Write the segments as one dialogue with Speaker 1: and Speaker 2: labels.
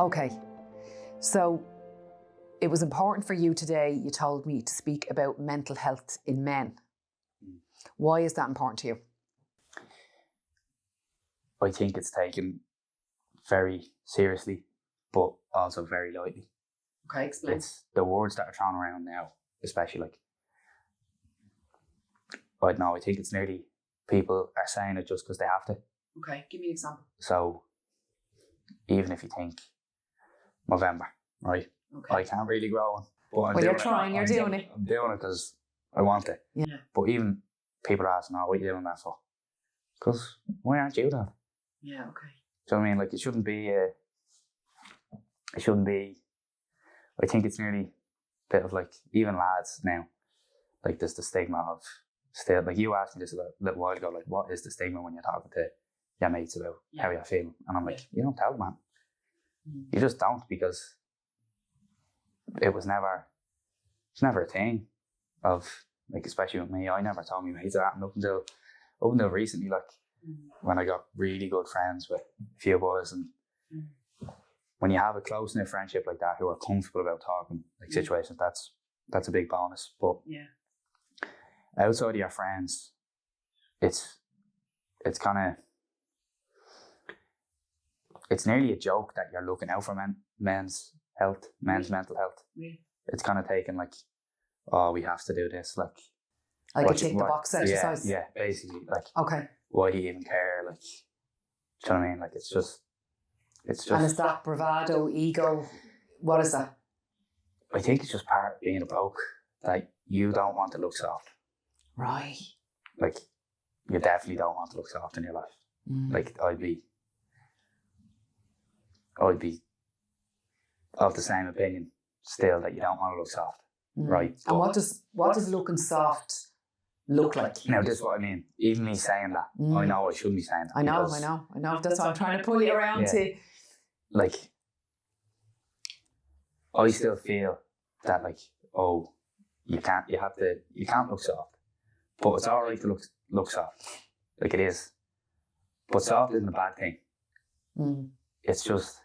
Speaker 1: Okay, so it was important for you today, you told me, to speak about mental health in men. Why is that important to you?
Speaker 2: I think it's taken very seriously, but also very lightly.
Speaker 1: Okay, explain.
Speaker 2: It's the words that are thrown around now, especially like, I don't know, I think it's nearly people are saying it just because they have to.
Speaker 1: Okay, give me an example.
Speaker 2: So even if you think November, right?
Speaker 1: Okay.
Speaker 2: I can't really grow on.
Speaker 1: Well, you're trying, you're doing it.
Speaker 2: I'm doing it because I want it.
Speaker 1: Yeah.
Speaker 2: But even people are asking, what are you doing that for? Because why aren't you that?
Speaker 1: Yeah, okay.
Speaker 2: So I mean, like, it shouldn't be, I think it's nearly a bit of like, even lads now, like there's the stigma of still, like you asked me this a little while ago, like what is the stigma when you're talking to your mates about how you're feeling? And I'm like, you don't tell them, man. You just don't, because it's never a thing of, like, especially with me, I never told me mates that, and up until recently, like when I got really good friends with a few boys, and when you have a close-knit friendship like that who are comfortable about talking like situations, that's a big bonus. But outside of your friends, it's kind of, it's nearly a joke that you're looking out for men's mental health. It's kind of taken like, we have to do this, like
Speaker 1: a tick the box exercise.
Speaker 2: Yeah, basically, like,
Speaker 1: okay,
Speaker 2: why do you even care? Like, do you know what I mean? Like, it's just.
Speaker 1: And is that bravado, ego? What is that?
Speaker 2: I think it's just part of being a bloke, that you don't want to look soft.
Speaker 1: Right.
Speaker 2: Like, you definitely don't want to look soft in your life. Like, I'd be of the same opinion still, that you don't want to look soft, right?
Speaker 1: And what does looking soft look like?
Speaker 2: Now, this is what I mean. Even me saying that, I know I shouldn't be saying that.
Speaker 1: I know. That's why I'm trying to pull you around to.
Speaker 2: Like, I still feel that, like, you can't look soft, but it's all right to look soft, like it is. But soft isn't a bad thing. It's just,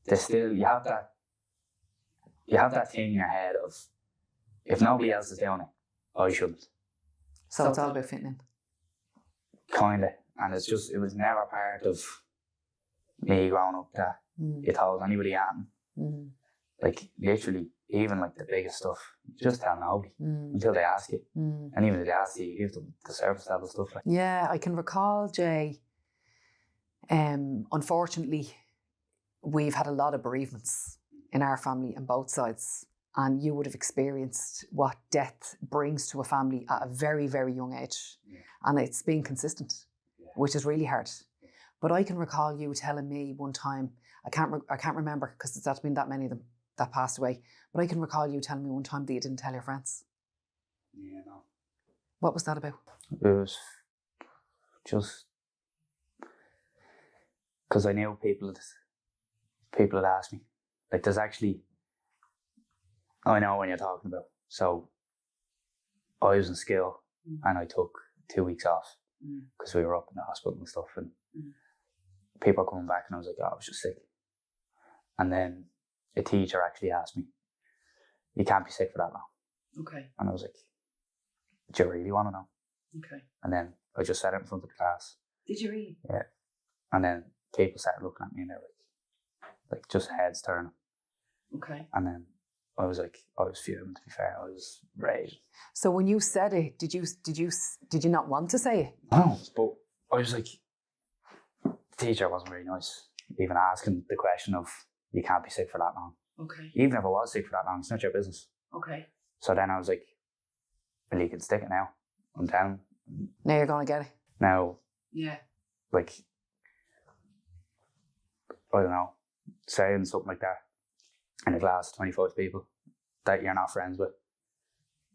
Speaker 2: there's still, you have that thing in your head of, if nobody else is doing it, I shouldn't.
Speaker 1: So it's all about fitting in.
Speaker 2: Kinda, and it was never part of me growing up that you told anybody anything. Like, literally, even like the biggest stuff, you just tell nobody until they ask you. And even if they ask you, you give them the surface level stuff. Like,
Speaker 1: yeah, I can recall, Jay, unfortunately, we've had a lot of bereavements in our family on both sides. And you would have experienced what death brings to a family at a very, very young age. And it's been consistent, which is really hard. But I can recall you telling me one time, I can't remember because there's been that many of them that passed away, but I can recall you telling me one time that you didn't tell your friends.
Speaker 2: Yeah, no.
Speaker 1: What was that about?
Speaker 2: It was just because I knew people had asked me. Like, there's actually, I know when you're talking about. So I was in school and I took 2 weeks off because we were up in the hospital and stuff, and people were coming back, and I was like, I was just sick. And then a teacher actually asked me, you can't be sick for that long.
Speaker 1: Okay.
Speaker 2: And I was like, do you really want to know?
Speaker 1: Okay.
Speaker 2: And then I just said it in front of the class.
Speaker 1: Did you really?
Speaker 2: Yeah. And then people started looking at me and they were like just heads turning.
Speaker 1: Okay.
Speaker 2: And then I was fuming, to be fair. I was raging.
Speaker 1: So when you said it, did you not want to say it?
Speaker 2: No, but I was like, the teacher wasn't very nice, even asking the question of, you can't be sick for that long.
Speaker 1: Okay.
Speaker 2: Even if I was sick for that long, it's not your business.
Speaker 1: Okay.
Speaker 2: So then I was like, well, you can stick it now. I'm down.
Speaker 1: Now you're going to get it.
Speaker 2: Now,
Speaker 1: yeah,
Speaker 2: like, I don't know, saying something like that in a class of 25 people that you're not friends with,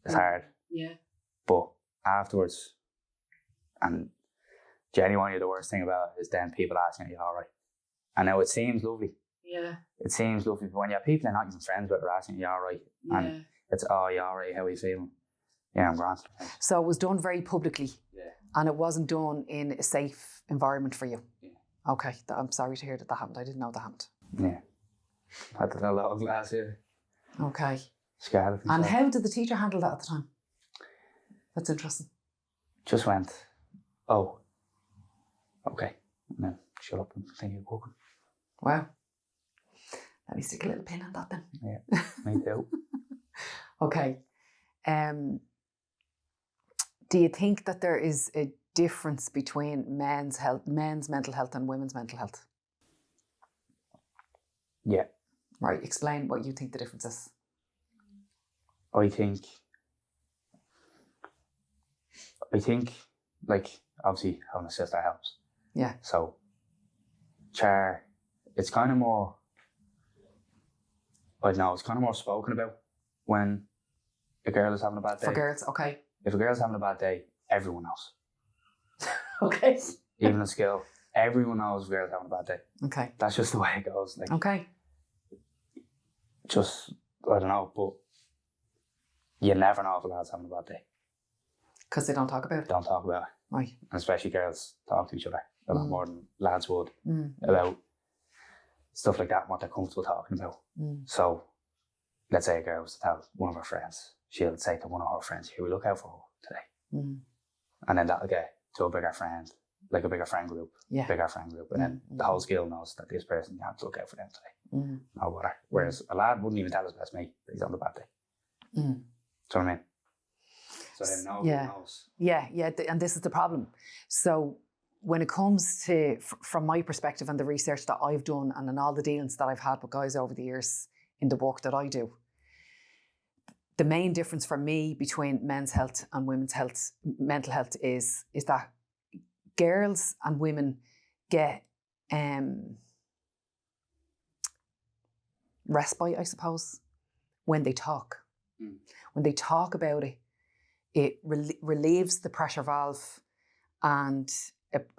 Speaker 2: it's hard.
Speaker 1: Yeah.
Speaker 2: But afterwards, and genuinely the worst thing about it is then people asking you, all right. And now it seems lovely.
Speaker 1: Yeah.
Speaker 2: It seems lovely, but when you have people you're not even friends with are asking you, all right.
Speaker 1: Yeah.
Speaker 2: And it's, oh, you all right, how are you feeling? Yeah, I'm grand.
Speaker 1: So it was done very publicly.
Speaker 2: Yeah.
Speaker 1: And it wasn't done in a safe environment for you.
Speaker 2: Yeah.
Speaker 1: Okay, I'm sorry to hear that happened. I didn't know that happened.
Speaker 2: Yeah. I had a lot of lads here.
Speaker 1: Okay.
Speaker 2: Scarlet.
Speaker 1: And how did the teacher handle that at the time? That's interesting.
Speaker 2: Just went, oh, okay. And then shut up and continue walking.
Speaker 1: Wow. Let me stick a little pin on that then.
Speaker 2: Yeah, me too.
Speaker 1: Okay. Do you think that there is a difference between men's mental health and women's mental health?
Speaker 2: Yeah.
Speaker 1: Right. Explain what you think the difference is.
Speaker 2: I think, like, obviously having a sister helps.
Speaker 1: Yeah.
Speaker 2: So, it's kind of more, I don't know, it's kind of more spoken about when a girl is having a bad day.
Speaker 1: For girls, okay.
Speaker 2: If a girl's having a bad day, everyone knows.
Speaker 1: Okay.
Speaker 2: Even in school, everyone knows a girl's having a bad day.
Speaker 1: Okay.
Speaker 2: That's just the way it goes. Like,
Speaker 1: okay.
Speaker 2: Just, I don't know, but you never know if a lad's having a bad day.
Speaker 1: Because they don't talk about it.
Speaker 2: Don't talk about it.
Speaker 1: Right.
Speaker 2: And especially girls talk to each other a lot more than lads would
Speaker 1: Mm.
Speaker 2: about stuff like that and what they're comfortable talking about.
Speaker 1: Mm.
Speaker 2: So, let's say a girl was to tell one of her friends, she'll say to one of her friends, here, we look out for her today.
Speaker 1: Mm.
Speaker 2: And then that'll get to a bigger friend, like a bigger friend group.
Speaker 1: Yeah.
Speaker 2: Bigger friend group. And then the whole school knows that this person, you have to look out for them today.
Speaker 1: Mm.
Speaker 2: No bother. Whereas a lad wouldn't even tell his best mate that he's on a bad day.
Speaker 1: Mm.
Speaker 2: Do you know what I mean? So then nobody knows.
Speaker 1: Yeah, and this is the problem. So when it comes to, from my perspective and the research that I've done and in all the dealings that I've had with guys over the years in the work that I do, the main difference for me between men's health and women's health, mental health is that girls and women get respite, I suppose, when they talk. Mm. When they talk about it, it relieves the pressure valve, and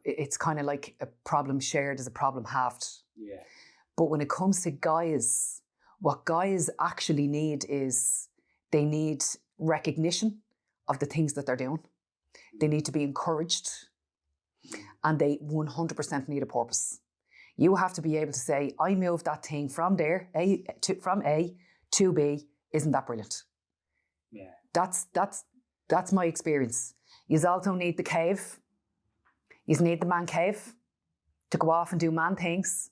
Speaker 1: it's kind of like a problem shared is a problem halved.
Speaker 2: Yeah.
Speaker 1: But when it comes to guys, what guys actually need is they need recognition of the things that they're doing. They need to be encouraged, and they 100% need a purpose. You have to be able to say, I moved that thing from there, from A to B. Isn't that brilliant?
Speaker 2: Yeah.
Speaker 1: That's my experience. You also need the cave. You need the man cave to go off and do man things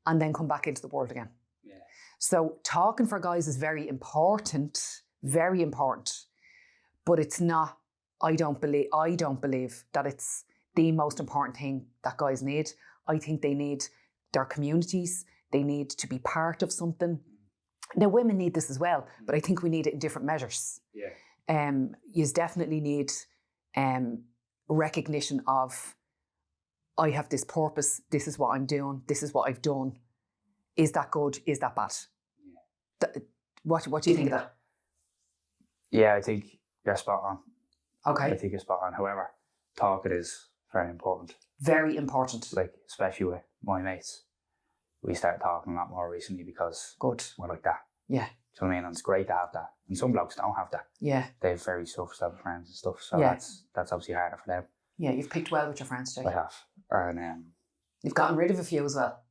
Speaker 1: and then come back into the world again. Yeah. So talking for guys is very important, but it's not, I don't believe that it's the most important thing that guys need. I think they need their communities. They need to be part of something. Now, women need this as well, but I think we need it in different measures. Yeah. You definitely need recognition of, I have this purpose, this is what I'm doing, this is what I've done. Is that good? Is that bad? Yeah. What do you think of that?
Speaker 2: Yeah, I think you're spot on.
Speaker 1: Okay.
Speaker 2: I think you're spot on. However, talk it is very important.
Speaker 1: Very important.
Speaker 2: Like, especially with my mates. We started talking a lot more recently because
Speaker 1: good.
Speaker 2: We're like that.
Speaker 1: Yeah.
Speaker 2: Do you know what I mean? And it's great to have that. And some blokes don't have that.
Speaker 1: Yeah.
Speaker 2: They have very self-established friends and stuff. So that's obviously harder for them.
Speaker 1: Yeah, you've picked well with your friends, Jay.
Speaker 2: I have. And
Speaker 1: you've gotten rid of a few as well.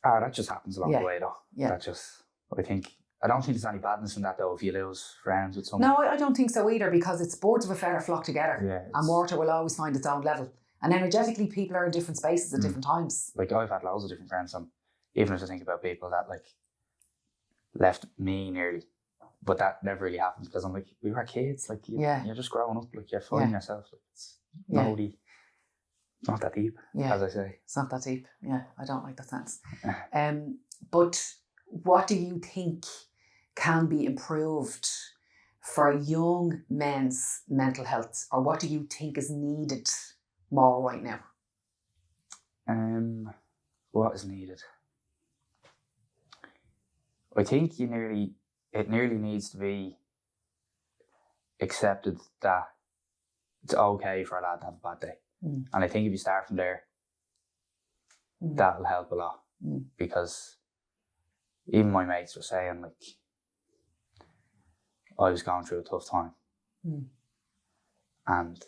Speaker 2: That just happens along the way though.
Speaker 1: Yeah.
Speaker 2: I don't think there's any badness in that though if you lose friends with someone.
Speaker 1: No, I don't think so either, because it's birds of a feather flock together.
Speaker 2: Yeah,
Speaker 1: and water will always find its own level. And energetically, people are in different spaces at different times.
Speaker 2: Like, I've had loads of different friends, even if I think about people that like left me nearly, but that never really happened because I'm like, we were kids, like you're just growing up, like you're finding yourself. Like, it's not that deep, as I say.
Speaker 1: It's not that deep. Yeah, I don't like that sense. But what do you think can be improved for young men's mental health, or what do you think is needed more right now?
Speaker 2: What is needed? I think it nearly needs to be accepted that it's okay for a lad to have a bad day. And I think if you start from there, that'll help a lot. Because even my mates were saying, like, I was going through a tough time. And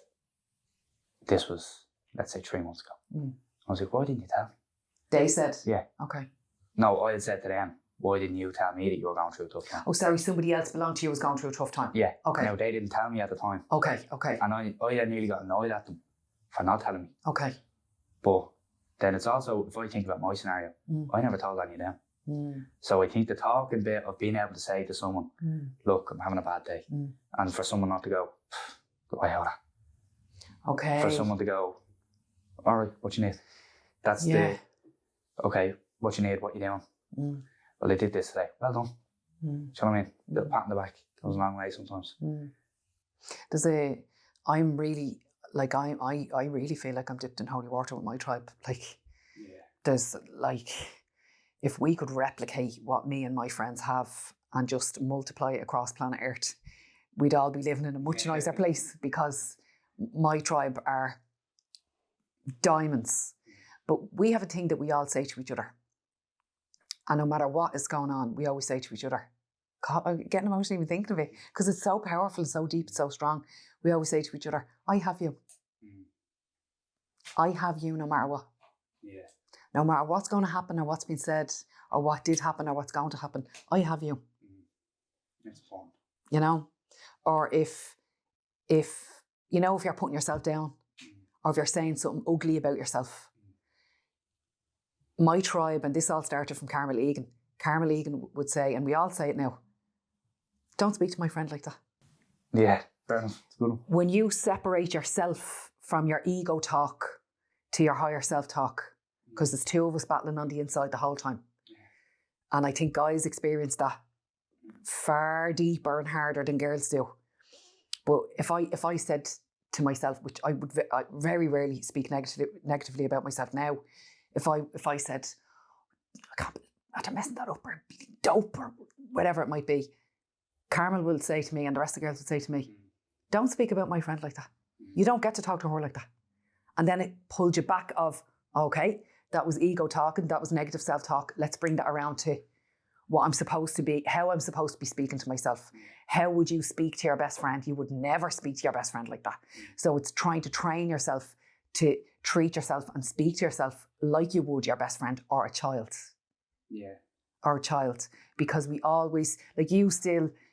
Speaker 2: this was, let's say, 3 months ago. I was like, why didn't you tell me?
Speaker 1: They said?
Speaker 2: Yeah.
Speaker 1: Okay.
Speaker 2: No, I had said to them, why didn't you tell me that you were going through a tough time?
Speaker 1: Oh, sorry, somebody else belonged to you was going through a tough time.
Speaker 2: Yeah.
Speaker 1: Okay.
Speaker 2: Now, they didn't tell me at the time.
Speaker 1: Okay.
Speaker 2: And I nearly got annoyed at them for not telling me.
Speaker 1: Okay.
Speaker 2: But then it's also, if I think about my scenario, I never told any of them. So I think the talking bit of being able to say to someone, look, I'm having a bad day. And for someone not to go away out of that.
Speaker 1: Okay.
Speaker 2: For someone to go, all right, what you need? That's okay, what you need, what you doing? Well, I did this today. Well done. Do you know what I mean? A little pat in the back goes a long way sometimes.
Speaker 1: I'm really, like, I really feel like I'm dipped in holy water with my tribe. Like, there's, like, if we could replicate what me and my friends have and just multiply it across planet Earth, we'd all be living in a much nicer place, because my tribe are diamonds. But we have a thing that we all say to each other. And no matter what is going on, we always say to each other, God, I'm getting emotional even thinking of it, because it's so powerful, so deep, so strong. We always say to each other, I have you. I have you no matter what.
Speaker 2: Yeah.
Speaker 1: No matter what's going to happen or what's been said or what did happen or what's going to happen, I have you.
Speaker 2: It's fun.
Speaker 1: You know? Or if you're putting yourself down, or if you're saying something ugly about yourself. My tribe, and this all started from Carmel Egan would say, and we all say it now, don't speak to my friend like that.
Speaker 2: Yeah, fair enough. It's a good one.
Speaker 1: When you separate yourself from your ego talk to your higher self talk, because there's two of us battling on the inside the whole time. And I think guys experience that far deeper and harder than girls do. But if I said to myself, which I very rarely speak negatively about myself now, if I said, I can't believe I'm messing that up, or dope, or whatever it might be, Carmel will say to me, and the rest of the girls would say to me, don't speak about my friend like that. You don't get to talk to her like that. And then it pulled you back of, okay, that was ego talking, that was negative self-talk. Let's bring that around to what I'm supposed to be, how I'm supposed to be speaking to myself. How would you speak to your best friend? You would never speak to your best friend like that. So it's trying to train yourself to treat yourself and speak to yourself like you would your best friend or a child.
Speaker 2: Yeah.
Speaker 1: Or a child. Because we always, like you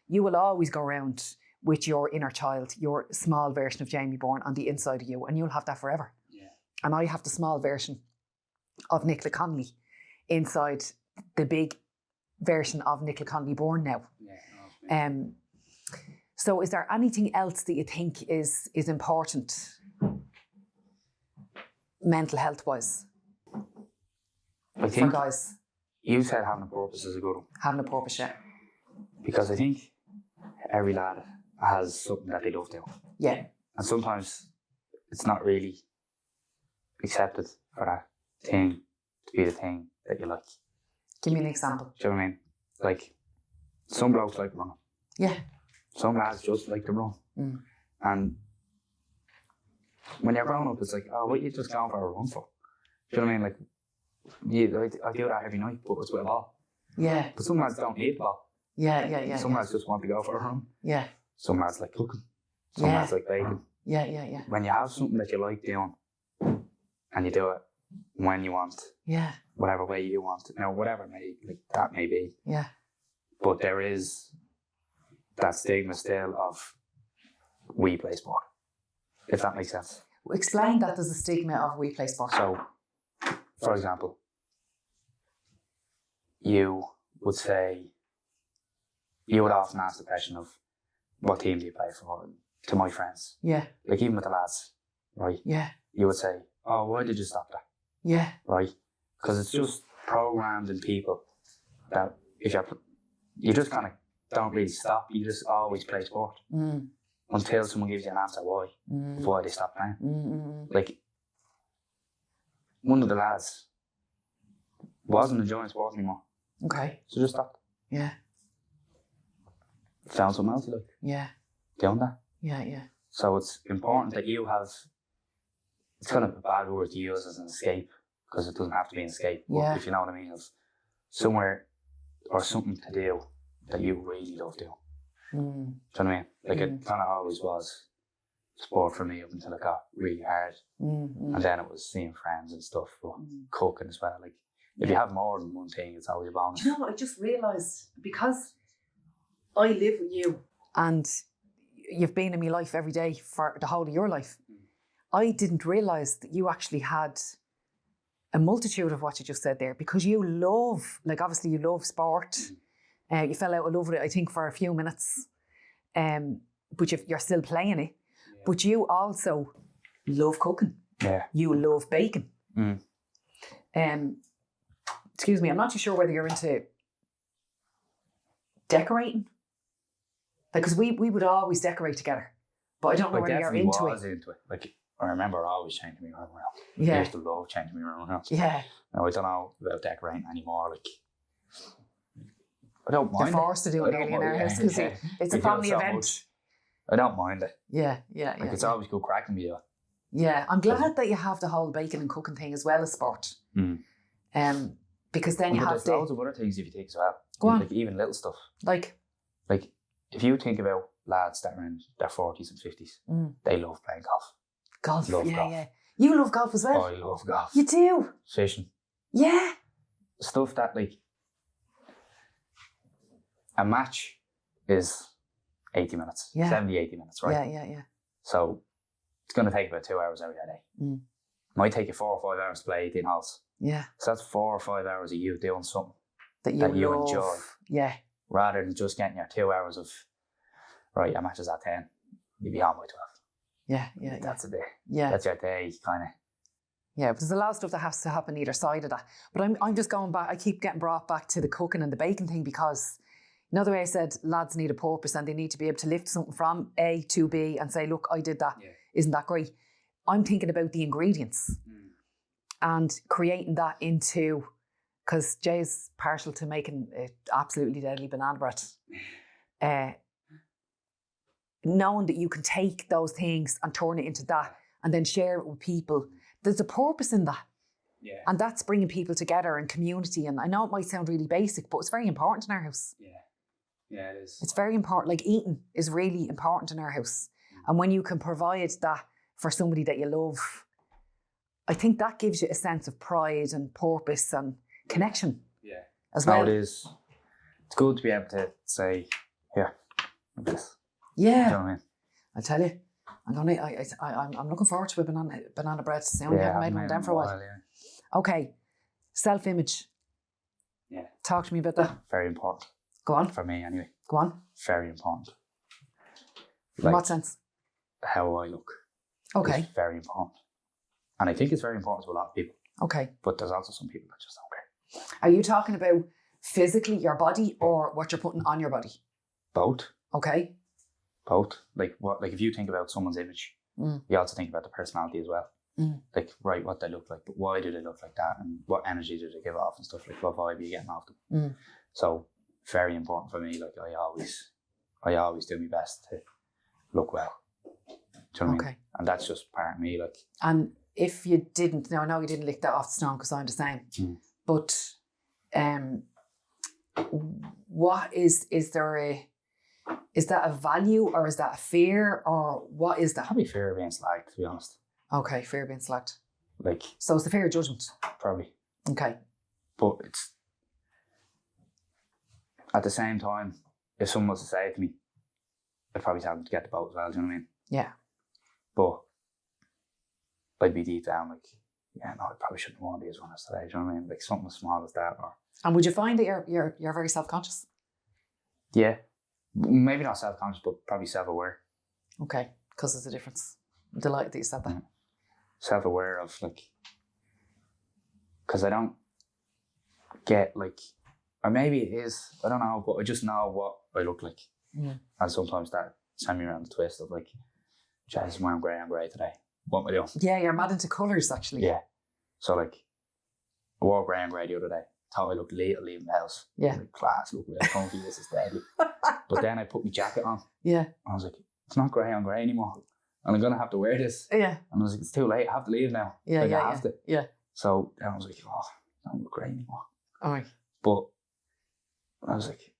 Speaker 1: will always go around with your inner child, your small version of Jamie Byrne on the inside of you, and you'll have that forever.
Speaker 2: Yeah. And
Speaker 1: I have the small version of Nicola Connolly inside the big version of Nicola Connolly Byrne now.
Speaker 2: Yeah.
Speaker 1: So is there anything else that you think is important mental health wise
Speaker 2: I think
Speaker 1: for guys?
Speaker 2: You said having a purpose is a good one.
Speaker 1: Having a purpose, yeah.
Speaker 2: Because I think every lad has something that they love doing.
Speaker 1: Yeah.
Speaker 2: And sometimes it's not really accepted for that thing to be the thing that you like.
Speaker 1: Give me an example.
Speaker 2: Do you know what I mean? Like, some blokes like running.
Speaker 1: Yeah.
Speaker 2: Some lads just like to run. And when you're growing up, it's like, oh, what are you just going for a run for? Do you know what I mean? Like, I do that every night, but it's with a ball.
Speaker 1: Yeah.
Speaker 2: But some lads don't need a ball.
Speaker 1: Yeah.
Speaker 2: Some lads just want to go for a run.
Speaker 1: Yeah.
Speaker 2: Some lads like cooking. Some lads like baking.
Speaker 1: Yeah.
Speaker 2: When you have something that you like doing, and you do it when you want, whatever way you want, whatever that may be.
Speaker 1: Yeah.
Speaker 2: But there is that stigma still of we play sport, if that makes sense.
Speaker 1: Explain that there's a stigma of we play sport.
Speaker 2: So, for example, you would often ask the question of, what team do you play for, to my friends?
Speaker 1: Yeah.
Speaker 2: Like, even with the lads, right?
Speaker 1: Yeah.
Speaker 2: You would say, oh, why did you stop that?
Speaker 1: Yeah.
Speaker 2: Right? Because it's just programmed in people that if you just kind of don't really stop, you just always play sport. Until someone gives you an answer why they stop playing. Like, one of the lads wasn't enjoying sport anymore.
Speaker 1: Okay.
Speaker 2: So just stopped.
Speaker 1: Yeah.
Speaker 2: Found something else you like.
Speaker 1: Yeah.
Speaker 2: Doing that.
Speaker 1: Yeah.
Speaker 2: So it's important that you have, it's kind of a bad word to use as an escape, because it doesn't have to be an escape.
Speaker 1: Yeah.
Speaker 2: But if you know what I mean, of somewhere or something to do that you really love doing. Do you know what I mean? Like, it kind of always was sport for me up until it got really hard. And then it was seeing friends and stuff, but cooking as well. Like, If you have more than one thing, it's always a bonus.
Speaker 1: Do you know what? I just realised, because I live with you and you've been in my life every day for the whole of your life, I didn't realise that you actually had a multitude of what you just said there, because you love, like obviously you love sport. You fell out of love with it, I think, for a few minutes. But you're still playing it. Yeah. But you also love cooking.
Speaker 2: Yeah.
Speaker 1: You love baking. Excuse me, I'm not too sure whether you're into decorating. Because we would always decorate together. But I don't know whether you're into it.
Speaker 2: Like, I remember always changing my room around.
Speaker 1: Yeah.
Speaker 2: I used to love changing my room around.
Speaker 1: Yeah.
Speaker 2: No, I don't know about decorating anymore. Like, I don't mind.
Speaker 1: You're forced to do it nearly in our house because it's a family event.
Speaker 2: I don't mind it.
Speaker 1: Yeah.
Speaker 2: Like, it's always good cracking with you.
Speaker 1: Yeah, I'm glad that you have the whole baking and cooking thing as well as sport. Because then you have
Speaker 2: there's loads of other things if you think as well.
Speaker 1: Go on.
Speaker 2: Like, even little stuff.
Speaker 1: Like,
Speaker 2: if you think about lads that are in their 40s and 50s, they love playing golf.
Speaker 1: Golf,
Speaker 2: golf.
Speaker 1: Yeah. You love golf as well?
Speaker 2: I love golf.
Speaker 1: You do?
Speaker 2: Fishing.
Speaker 1: Yeah.
Speaker 2: Stuff that, like, a match is 80 minutes, 70, 80 minutes, right?
Speaker 1: Yeah.
Speaker 2: So it's going to take about 2 hours every day. Might take you 4 or 5 hours to play 18 holes.
Speaker 1: Yeah.
Speaker 2: So that's 4 or 5 hours of you doing something
Speaker 1: that you
Speaker 2: enjoy.
Speaker 1: Yeah.
Speaker 2: Rather than just getting your 2 hours of, right, your match is at 10, you'll be on by 12.
Speaker 1: Yeah.
Speaker 2: That's a day.
Speaker 1: Yeah.
Speaker 2: That's your day, kind of.
Speaker 1: Yeah, but there's a lot of stuff that has to happen either side of that. But I'm just going back, I keep getting brought back to the cooking and the baking thing, because another way I said, lads need a purpose and they need to be able to lift something from A to B and say, look, I did that. Yeah. Isn't that great? I'm thinking about the ingredients and creating that into, because Jay's partial to making absolutely deadly banana bread. Knowing that you can take those things and turn it into that and then share it with people. There's a purpose in that.
Speaker 2: Yeah.
Speaker 1: And that's bringing people together and community. And I know it might sound really basic, but it's very important in our house.
Speaker 2: Yeah, it is.
Speaker 1: It's very important. Like, eating is really important in our house. And when you can provide that for somebody that you love, I think that gives you a sense of pride and purpose and connection.
Speaker 2: Yeah.
Speaker 1: As well.
Speaker 2: No, it is. It's good to be able to say, here, look at this.
Speaker 1: Yeah.
Speaker 2: You know what I mean?
Speaker 1: I tell you, I'm looking forward to a banana bread soon. I haven't made one down for a while. Okay, self-image.
Speaker 2: Yeah.
Speaker 1: Talk to me about that.
Speaker 2: Very important.
Speaker 1: Go on.
Speaker 2: For me, anyway.
Speaker 1: Go on.
Speaker 2: Very important.
Speaker 1: In what sense?
Speaker 2: How I look.
Speaker 1: Okay.
Speaker 2: Is very important. And I think it's very important to a lot of people.
Speaker 1: Okay.
Speaker 2: But there's also some people that just don't care.
Speaker 1: Are you talking about physically your body or what you're putting on your body?
Speaker 2: Both.
Speaker 1: Okay.
Speaker 2: Both. Like if you think about someone's image, you also think about the personality as well. Like, right, what they look like, but why do they look like that, and what energy do they give off and stuff, like what vibe are you getting off them. So very important for me. Like, I always do my best to look well. Do you know what I mean? And that's just part of me. Like,
Speaker 1: and if you didn't, now I know you didn't lick that off the stone because I'm the same, but what is that a value or is that a fear, or what is that?
Speaker 2: Probably fear of being slagged, to be honest.
Speaker 1: Okay, fear of being slagged.
Speaker 2: Like,
Speaker 1: so it's the fear of judgment.
Speaker 2: Probably.
Speaker 1: Okay.
Speaker 2: But it's, at the same time, if someone was to say it to me, I'd probably tell them to get the boat as well, do you know what I mean?
Speaker 1: Yeah.
Speaker 2: But I'd be deep down like, yeah, no, I probably shouldn't have worn these runners today, do you know what I mean? Like, something as small as that. Or. And
Speaker 1: would you find that you're very self-conscious?
Speaker 2: Yeah. Maybe not self-conscious, but probably self-aware.
Speaker 1: Okay, because there's a difference. I'm delighted that you said that.
Speaker 2: Yeah. Self-aware of, like, because I don't get, like, or maybe it is, I don't know, but I just know what I look like. And sometimes that sends me around the twist of, like, Jazz, I'm wearing grey today. What am I doing? Yeah,
Speaker 1: you're mad into colours, actually.
Speaker 2: Yeah. So, like, I wore grey and grey the other day. Thought I looked little leaving the house.
Speaker 1: Yeah.
Speaker 2: Like, class, look real comfy, this is deadly. But then I put my jacket on.
Speaker 1: Yeah.
Speaker 2: I was like, it's not grey on grey anymore. And I'm going to have to wear this.
Speaker 1: Yeah.
Speaker 2: And I was like, it's too late, I have to leave now.
Speaker 1: Yeah,
Speaker 2: like,
Speaker 1: yeah,
Speaker 2: I have to.
Speaker 1: Yeah.
Speaker 2: So then I was like, oh, I don't look grey anymore.
Speaker 1: All right.
Speaker 2: But I was like,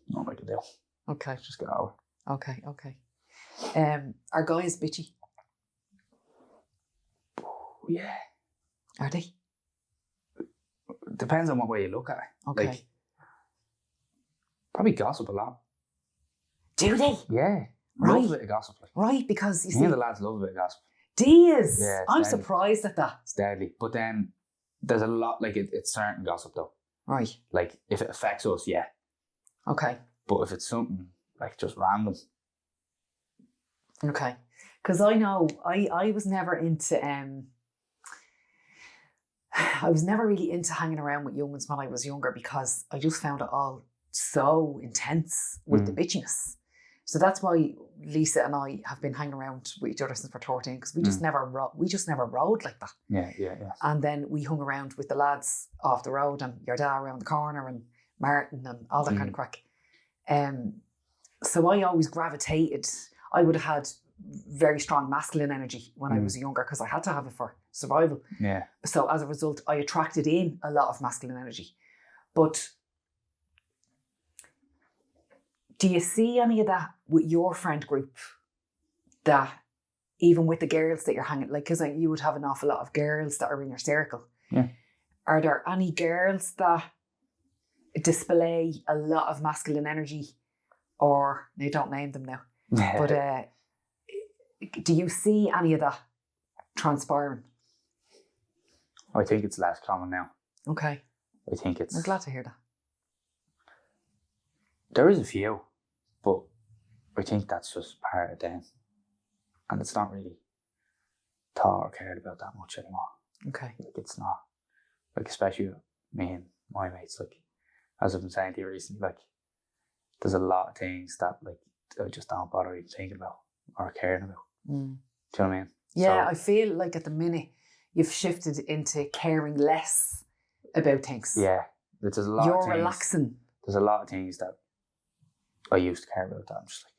Speaker 2: not like a deal.
Speaker 1: Okay.
Speaker 2: Just get over.
Speaker 1: Okay. Are guys bitchy?
Speaker 2: Oh, yeah.
Speaker 1: Are they?
Speaker 2: depends on what way you look at it.
Speaker 1: Okay.
Speaker 2: Like, probably gossip a lot.
Speaker 1: Do they?
Speaker 2: Yeah.
Speaker 1: Right.
Speaker 2: Love a bit of gossip. Like.
Speaker 1: Right, because you
Speaker 2: Me
Speaker 1: see,
Speaker 2: and the lads love a bit of gossip.
Speaker 1: Dears.
Speaker 2: Yeah,
Speaker 1: I'm
Speaker 2: deadly.
Speaker 1: surprised at that.
Speaker 2: It's deadly. But then there's a lot, like it's certain gossip though.
Speaker 1: Right.
Speaker 2: Like if it affects us, yeah.
Speaker 1: Okay.
Speaker 2: But if it's something like just random.
Speaker 1: Okay. Because I know I was never into I was never really into hanging around with young ones when I was younger because I just found it all so intense with the bitchiness. So that's why Lisa and I have been hanging around with each other since we're 13 because we just never rode like that.
Speaker 2: Yeah.
Speaker 1: And then we hung around with the lads off the road and your dad around the corner and Martin and all that kind of crack. So I always gravitated. I would have had very strong masculine energy when I was younger because I had to have it for survival.
Speaker 2: Yeah.
Speaker 1: So as a result, I attracted in a lot of masculine energy. But do you see any of that with your friend group? That even with the girls that you're hanging, like, because you would have an awful lot of girls that are in your circle.
Speaker 2: Yeah.
Speaker 1: Are there any girls that display a lot of masculine energy, or they don't name them now? But do you see any of that transpiring?
Speaker 2: I think it's less common now.
Speaker 1: Okay.
Speaker 2: I think it's...
Speaker 1: I'm glad to hear that.
Speaker 2: There is a few, but I think that's just part of them. And it's not really thought or cared about that much anymore.
Speaker 1: Okay.
Speaker 2: Like, it's not. Like, especially me and my mates, like, as I've been saying to you recently, like, there's a lot of things that, like, I just don't bother even thinking about or caring about. Do you know what I mean?
Speaker 1: Yeah,
Speaker 2: So,
Speaker 1: I feel like at the minute you've shifted into caring less about things.
Speaker 2: yeah. There's a lot
Speaker 1: You're
Speaker 2: of things.
Speaker 1: relaxing.
Speaker 2: There's a lot of things that I used to care about that I'm just like,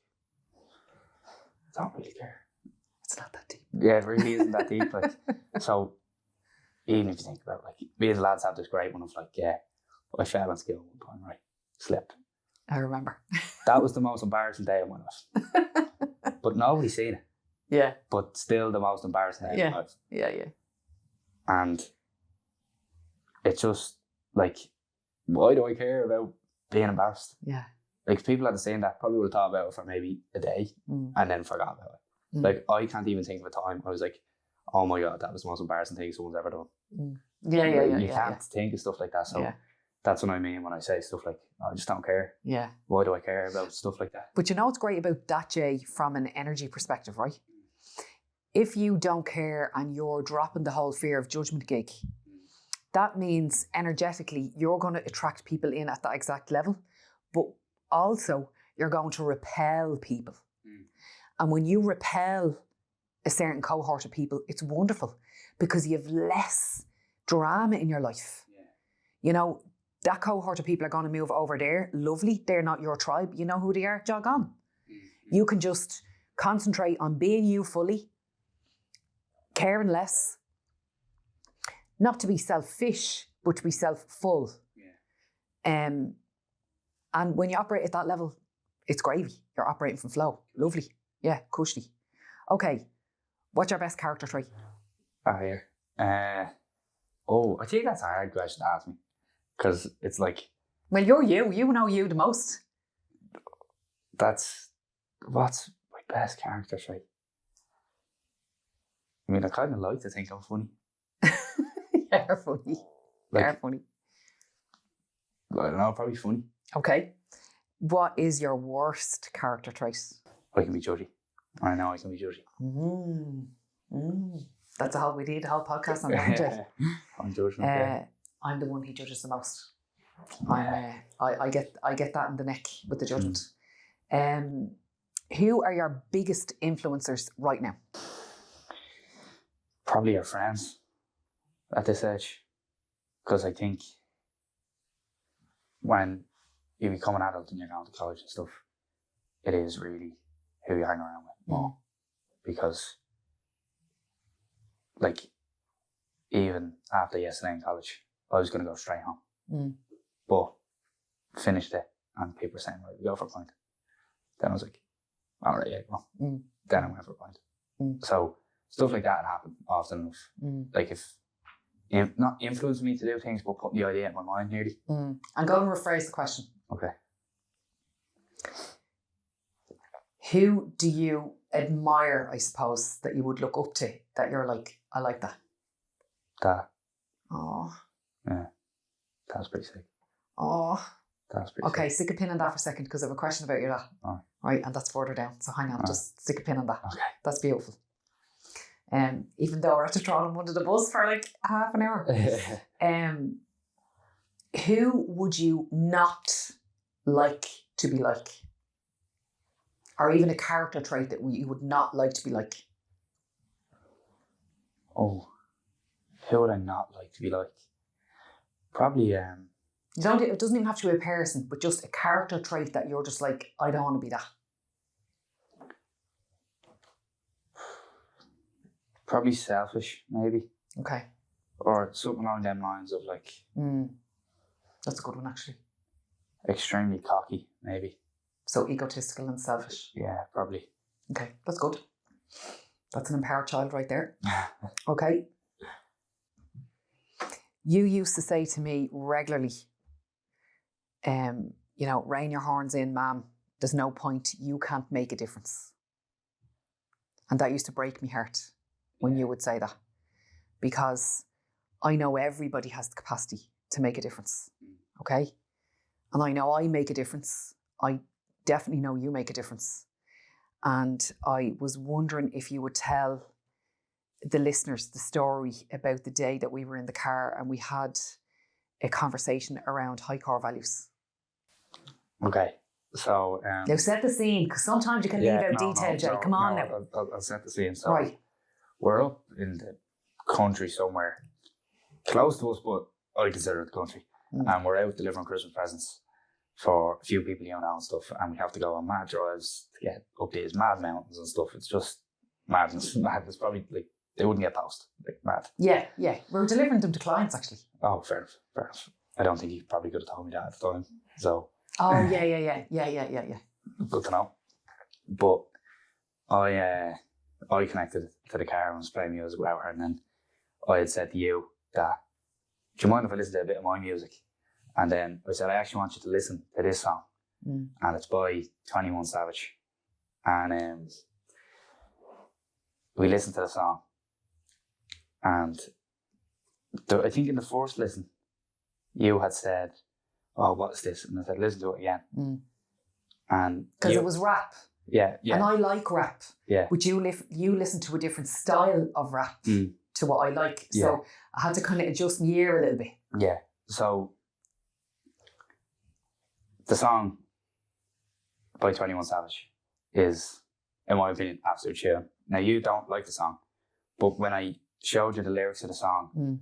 Speaker 2: I don't really care.
Speaker 1: It's not that deep.
Speaker 2: Yeah, it really isn't that deep. Like, so even if you think about, like, me and the lads have this great one of, like, yeah, I fell on skill one time, right? Slipped.
Speaker 1: I remember.
Speaker 2: That was the most embarrassing day of my life. But nobody's seen it.
Speaker 1: Yeah.
Speaker 2: But still the most embarrassing day of my life.
Speaker 1: Yeah.
Speaker 2: And it's just, like, why do I care about being embarrassed?
Speaker 1: Yeah.
Speaker 2: Like, if people had seen that, probably would have thought about it for maybe a day and then forgot about it. Like, I can't even think of a time I was like, oh my God, that was the most embarrassing thing someone's ever done.
Speaker 1: Yeah.
Speaker 2: You can't think of stuff like that. So that's what I mean when I say stuff like, I just don't care.
Speaker 1: Yeah.
Speaker 2: Why do I care about stuff like that?
Speaker 1: But you know what's great about that, Jay, from an energy perspective, right? If you don't care and you're dropping the whole fear of judgment gig, that means energetically you're going to attract people in at that exact level, but also you're going to repel people. And when you repel a certain cohort of people, it's wonderful because you have less drama in your life. Yeah. You know, that cohort of people are going to move over there. Lovely. They're not your tribe. You know who they are. Jog on. You can just concentrate on being you fully, caring less, not to be selfish, but to be self-full. Yeah. And when you operate at that level, it's gravy. You're operating from flow. Lovely. Yeah, cushy. Okay, what's your best character trait?
Speaker 2: I think that's a hard question to ask me. Because it's like...
Speaker 1: Well, you're you. You know you the most.
Speaker 2: What's my best character trait? I mean, I kind of like to think I'm funny.
Speaker 1: You're funny.
Speaker 2: Like,
Speaker 1: you're funny.
Speaker 2: I don't know, probably funny.
Speaker 1: Okay. What is your worst character trait?
Speaker 2: I can be judgy. I know I can be judgy.
Speaker 1: That's we need a whole podcast on that.
Speaker 2: I'm judging.
Speaker 1: I'm the one he judges the most. I get that in the neck with the judgment. Who are your biggest influencers right now?
Speaker 2: Probably your friends at this age. Because I think when you become an adult and you're going to college and stuff, it is really who you hang around with more. Because, like, even after yesterday in college, I was going to go straight home. But finished it and people were saying, right, we go for a pint. Then I was like, all right, yeah, well. Then I went for a pint. So stuff like that happen often enough. Like, if not influenced me to do things, but put the idea in my mind nearly.
Speaker 1: I'm going to rephrase the question.
Speaker 2: Okay.
Speaker 1: Who do you admire, I suppose, that you would look up to, that you're like, I like that?
Speaker 2: That.
Speaker 1: Oh.
Speaker 2: Yeah. That's pretty sick.
Speaker 1: Oh.
Speaker 2: That's pretty
Speaker 1: Okay,
Speaker 2: sick.
Speaker 1: stick a pin on that for a second because I have a question about your dad.
Speaker 2: Oh.
Speaker 1: Right, and that's further down. So hang on, just stick a pin on that.
Speaker 2: Okay.
Speaker 1: That's beautiful. Even though we're at to throw him under the bus for like half an hour. Who would you not like to be like? Or even a character trait that you would not like to be like?
Speaker 2: Oh, who would I not like to be like? Probably,
Speaker 1: It doesn't even have to be a person, but just a character trait that you're just like, I don't want to be that.
Speaker 2: probably selfish, maybe.
Speaker 1: Okay.
Speaker 2: Or something along them lines of like
Speaker 1: That's a good one, actually.
Speaker 2: extremely cocky, maybe.
Speaker 1: So egotistical and selfish.
Speaker 2: Yeah, probably.
Speaker 1: Okay, that's good. That's an empowered child right there. Okay. You used to say to me regularly, rein your horns in, ma'am. There's no point. You can't make a difference. And that used to break me heart when you would say that. Because I know everybody has the capacity to make a difference. Okay? And I know I make a difference. I definitely know you make a difference. And I was wondering if you would tell the listeners the story about the day that we were in the car and we had a conversation around high core values.
Speaker 2: Okay, so...
Speaker 1: now set the scene, because sometimes you can leave out detail, Jay. Come on now.
Speaker 2: I'll set the scene. So
Speaker 1: right.
Speaker 2: We're up in the country somewhere, close to us, but I consider it the country. And we're out delivering Christmas presents for a few people you know and stuff, and we have to go on mad drives to get up these mad mountains and stuff. It's just madness. Madness. Probably like they wouldn't get past, like mad.
Speaker 1: Yeah. We're delivering them to clients actually.
Speaker 2: Oh, fair enough. I don't think he probably could have told me that at the time. So.
Speaker 1: Oh yeah.
Speaker 2: Good to know. But I connected to the car and was playing music with her, and then I had said to you that, do you mind if I listen to a bit of my music? And then I said, I actually want you to listen to this song. And it's by 21 Savage. And we listened to the song. And I think in the first listen, you had said, oh, what is this? And I said, listen to it again. And
Speaker 1: because it was rap.
Speaker 2: Yeah.
Speaker 1: And I like rap.
Speaker 2: Yeah.
Speaker 1: But you listen to a different style of rap to what I like. So I had to kind of adjust my ear a little bit.
Speaker 2: Yeah. So the song by 21 Savage is, in my opinion, absolute chill. Now, you don't like the song, but when I showed you the lyrics of the song,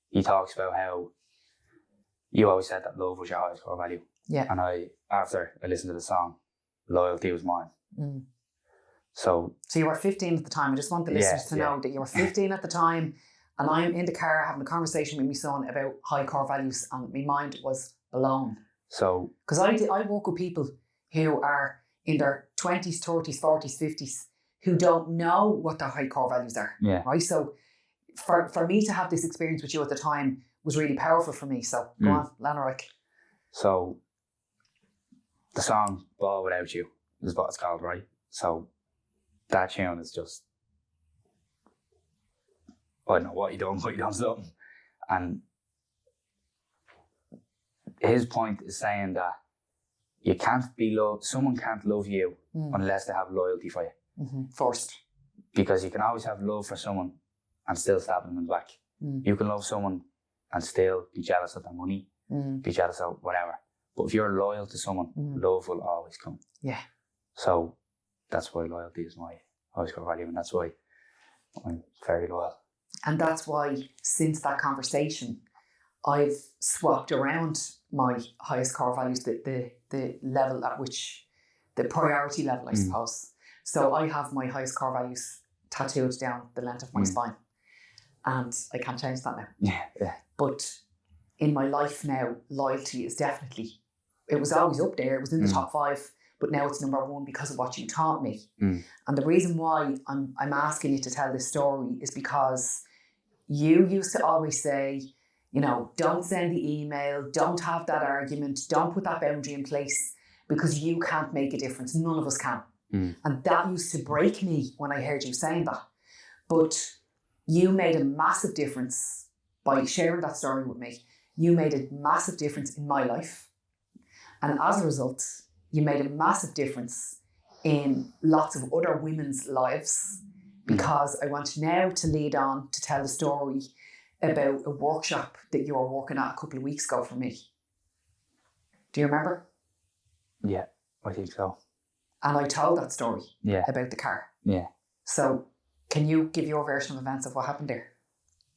Speaker 2: he talks about how you always said that love was your highest core value.
Speaker 1: Yeah.
Speaker 2: And after I listened to the song, loyalty was mine. So
Speaker 1: you were 15 at the time. I just want the listeners to know that you were 15 at the time, and I'm in the car having a conversation with my son about high core values, and my mind was blown.
Speaker 2: So,
Speaker 1: because I work with people who are in their 20s, 30s, 40s, 50s who don't know what their high core values are.
Speaker 2: Yeah.
Speaker 1: Right. So for me to have this experience with you at the time was really powerful for me. So go on, Lanark. So
Speaker 2: the song Ball Without You is what it's called, right? So that tune is just, I don't know what you done something. And his point is saying that you can't be someone can't love you unless they have loyalty for you.
Speaker 1: First.
Speaker 2: Because you can always have love for someone and still stab them in the back. You can love someone and still be jealous of their money, be jealous of whatever. But if you're loyal to someone, love will always come.
Speaker 1: Yeah.
Speaker 2: So that's why loyalty is my highest core value, and that's why I'm very loyal.
Speaker 1: And that's why since that conversation, I've swapped around my highest core values, the level at which, the priority level, I suppose. So I have my highest core values tattooed down the length of my spine. And I can't change that now.
Speaker 2: Yeah.
Speaker 1: But in my life now, loyalty is definitely, it was always up there. It was in the top 5, but now it's number 1 because of what you taught me. And the reason why I'm asking you to tell this story is because you used to always say, you know, don't send the email, don't have that argument, don't put that boundary in place because you can't make a difference. None of us can. And that used to break me when I heard you saying that. But you made a massive difference by sharing that story with me. You made a massive difference in my life. And as a result, you made a massive difference in lots of other women's lives, because I want now to lead on to tell the story about a workshop that you were working at a couple of weeks ago for me. Do you remember?
Speaker 2: Yeah, I think so.
Speaker 1: And I told that story
Speaker 2: Yeah.
Speaker 1: about the car.
Speaker 2: Yeah.
Speaker 1: So can you give your version of events of what happened there?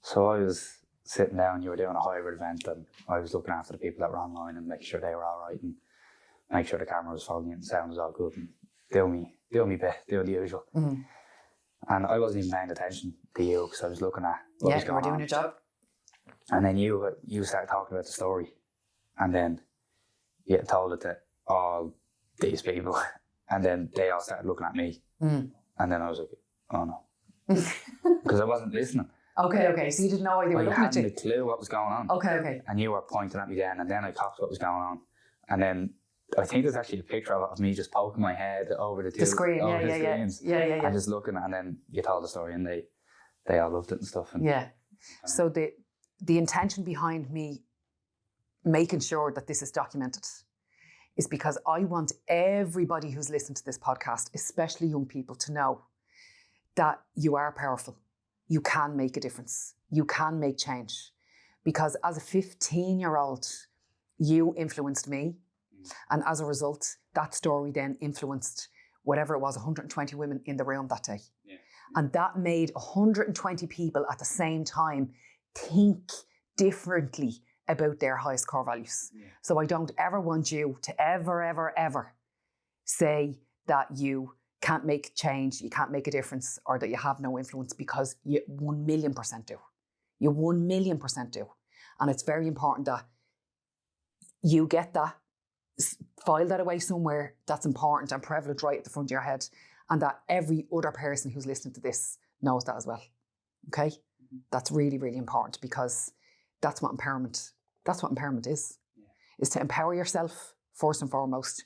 Speaker 2: So I was sitting down, you were doing a hybrid event, and I was looking after the people that were online and making sure they were all right and make sure the camera was following and the sound was all good and doing me bit, doing the usual.
Speaker 1: Mm-hmm.
Speaker 2: And I wasn't even paying attention to you because I was looking at what was
Speaker 1: you
Speaker 2: going
Speaker 1: were doing
Speaker 2: on.
Speaker 1: your job.
Speaker 2: And then you started talking about the story, and then you told it to all these people, and then they all started looking at me, and then I was like, oh no, because I wasn't listening.
Speaker 1: Okay. So you didn't know why they were
Speaker 2: I
Speaker 1: looking at
Speaker 2: hadn't
Speaker 1: you.
Speaker 2: a clue what was going on.
Speaker 1: Okay.
Speaker 2: And you were pointing at me then, and then I copped what was going on, and then I think there's actually a picture of me just poking my head over the
Speaker 1: screen,
Speaker 2: screens,
Speaker 1: yeah.
Speaker 2: and just looking, and then you told the story, and they all loved it and stuff. And
Speaker 1: So the intention behind me making sure that this is documented is because I want everybody who's listened to this podcast, especially young people, to know that you are powerful. You can make a difference. You can make change. Because as a 15-year-old, you influenced me. And as a result, that story then influenced whatever it was, 120 women in the room that day. Yeah. And that made 120 people at the same time think differently about their highest core values. Yeah. So I don't ever want you to ever say that you can't make change, you can't make a difference, or that you have no influence, because you 1,000,000% do. You 1,000,000% do. And it's very important that you get that, file that away somewhere that's important and prevalent right at the front of your head, and that every other person who's listening to this knows that as well. Okay? That's really, really important, because that's what empowerment is. Yeah. Is to empower yourself first and foremost,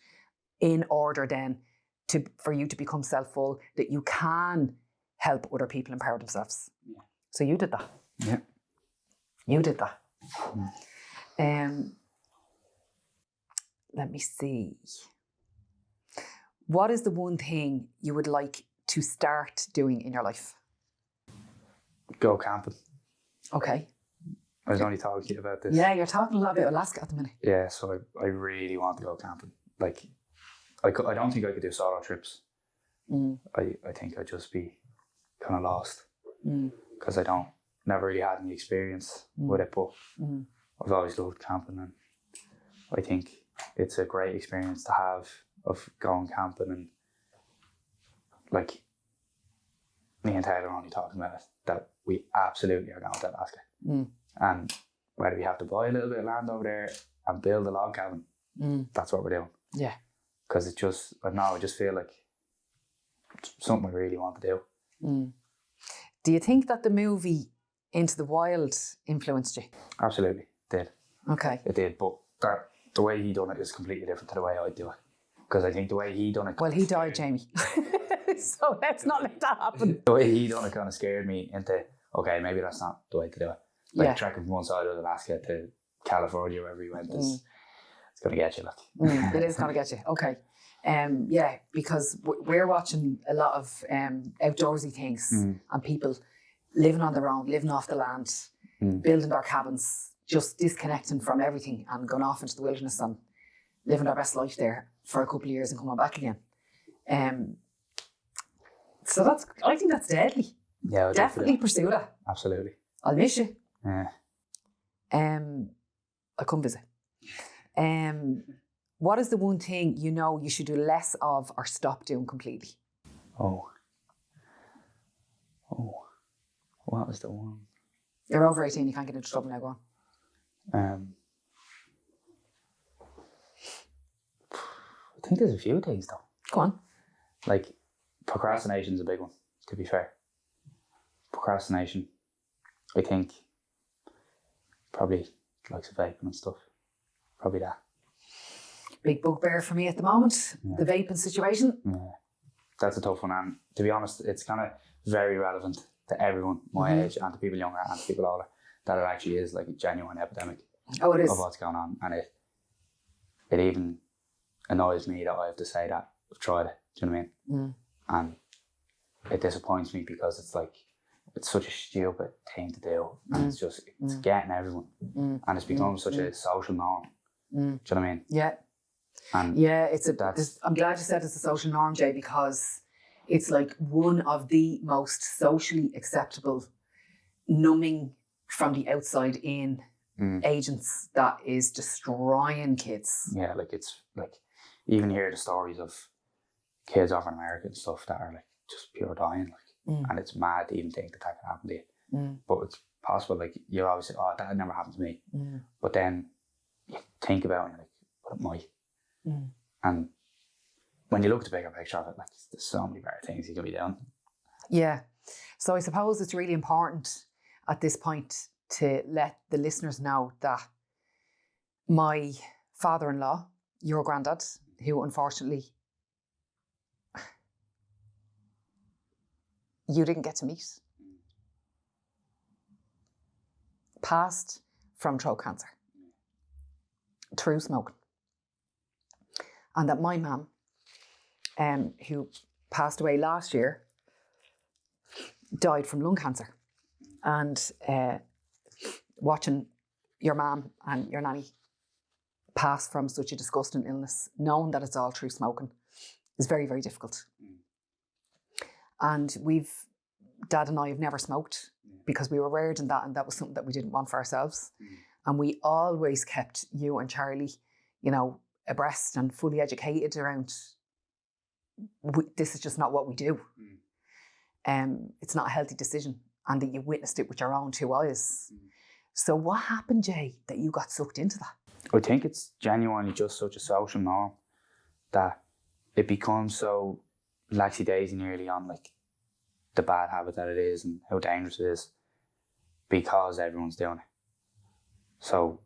Speaker 1: in order then for you to become self-full, that you can help other people empower themselves. Yeah. So you did that.
Speaker 2: Yeah.
Speaker 1: You did that. Let me see. What is the one thing you would like to start doing in your life?
Speaker 2: Go camping.
Speaker 1: Okay.
Speaker 2: I was only talking to you about this.
Speaker 1: Yeah, you're talking a lot about Alaska at the minute.
Speaker 2: Yeah, so I really want to go camping. Like, I don't think I could do solo trips. I think I'd just be kind of lost, because I never really had any experience with it, but I've always loved camping, and I think it's a great experience to have, of going camping. And like, me and Taylor are only talking about it, that we absolutely are going to Alaska. And whether we have to buy a little bit of land over there and build a log cabin, that's what we're doing. Yeah. Because it just, I don't know, I just feel like it's something I really want to do.
Speaker 1: Do you think that the movie Into the Wild influenced you?
Speaker 2: Absolutely, it did.
Speaker 1: Okay.
Speaker 2: It did, but the way he done it is completely different to the way I do it. Because I think the way he done it...
Speaker 1: Well, he died, Jamie. So let's not let that happen.
Speaker 2: The way he done it kind of scared me into, okay, maybe that's not the way to do it. Like trekking from one side of Alaska to California, wherever he went, it's going to get you. Like.
Speaker 1: It is going to get you. Okay. Because we're watching a lot of outdoorsy things and people living on their own, living off the land, building their cabins, just disconnecting from everything and going off into the wilderness and living their best life there for a couple of years and coming back again. So I think that's deadly.
Speaker 2: Yeah,
Speaker 1: definitely pursue that.
Speaker 2: Absolutely.
Speaker 1: I'll miss you.
Speaker 2: Yeah.
Speaker 1: I'll come visit. What is the one thing you know you should do less of or stop doing completely?
Speaker 2: Oh, what was the one?
Speaker 1: You're over 18, you can't get into trouble now, go on.
Speaker 2: I think there's a few things though.
Speaker 1: Go on.
Speaker 2: Like, procrastination's a big one, to be fair. Procrastination. I think probably likes of vaping and stuff. Probably that.
Speaker 1: Big bugbear for me at the moment, the vaping situation.
Speaker 2: Yeah. That's a tough one, and to be honest, it's kind of very relevant to everyone my age and to people younger and to people older, that it actually is like a genuine epidemic
Speaker 1: Oh, it is.
Speaker 2: of what's going on, and it even annoys me that I have to say that I've tried it. Do you know what I mean? And it disappoints me because it's like it's such a stupid thing to do, and it's getting everyone, and it's become such a social norm. Do you know what I mean?
Speaker 1: Yeah.
Speaker 2: And
Speaker 1: yeah, I'm glad you said it's a social norm, Jay, because it's like one of the most socially acceptable numbing from the outside in agents that is destroying kids.
Speaker 2: Yeah, like it's like even hear the stories of kids over in America and stuff that are like just pure dying, like, and it's mad to even think that could happen to you. But it's possible. Like you always say, "Oh, that never happened to me," but then you think about it, and you're like, "But it might." And when you look at the bigger picture of it, like there's so many better things you can be doing.
Speaker 1: Yeah. So I suppose it's really important at this point to let the listeners know that my father-in-law, your granddad, who unfortunately you didn't get to meet, passed from throat cancer through smoking. And that my mum, who passed away last year, died from lung cancer. And watching your mum and your nanny pass from such a disgusting illness, knowing that it's all through smoking, is very, very difficult. And Dad and I have never smoked because we were reared in that, and that was something that we didn't want for ourselves. And we always kept you and Charlie, abreast and fully educated around this is just not what we do. It's not a healthy decision, and that you witnessed it with your own two eyes. So what happened, Jay, that you got sucked into that?
Speaker 2: I think it's genuinely just such a social norm that it becomes so laxy-daisy nearly on like the bad habit that it is and how dangerous it is because everyone's doing it. So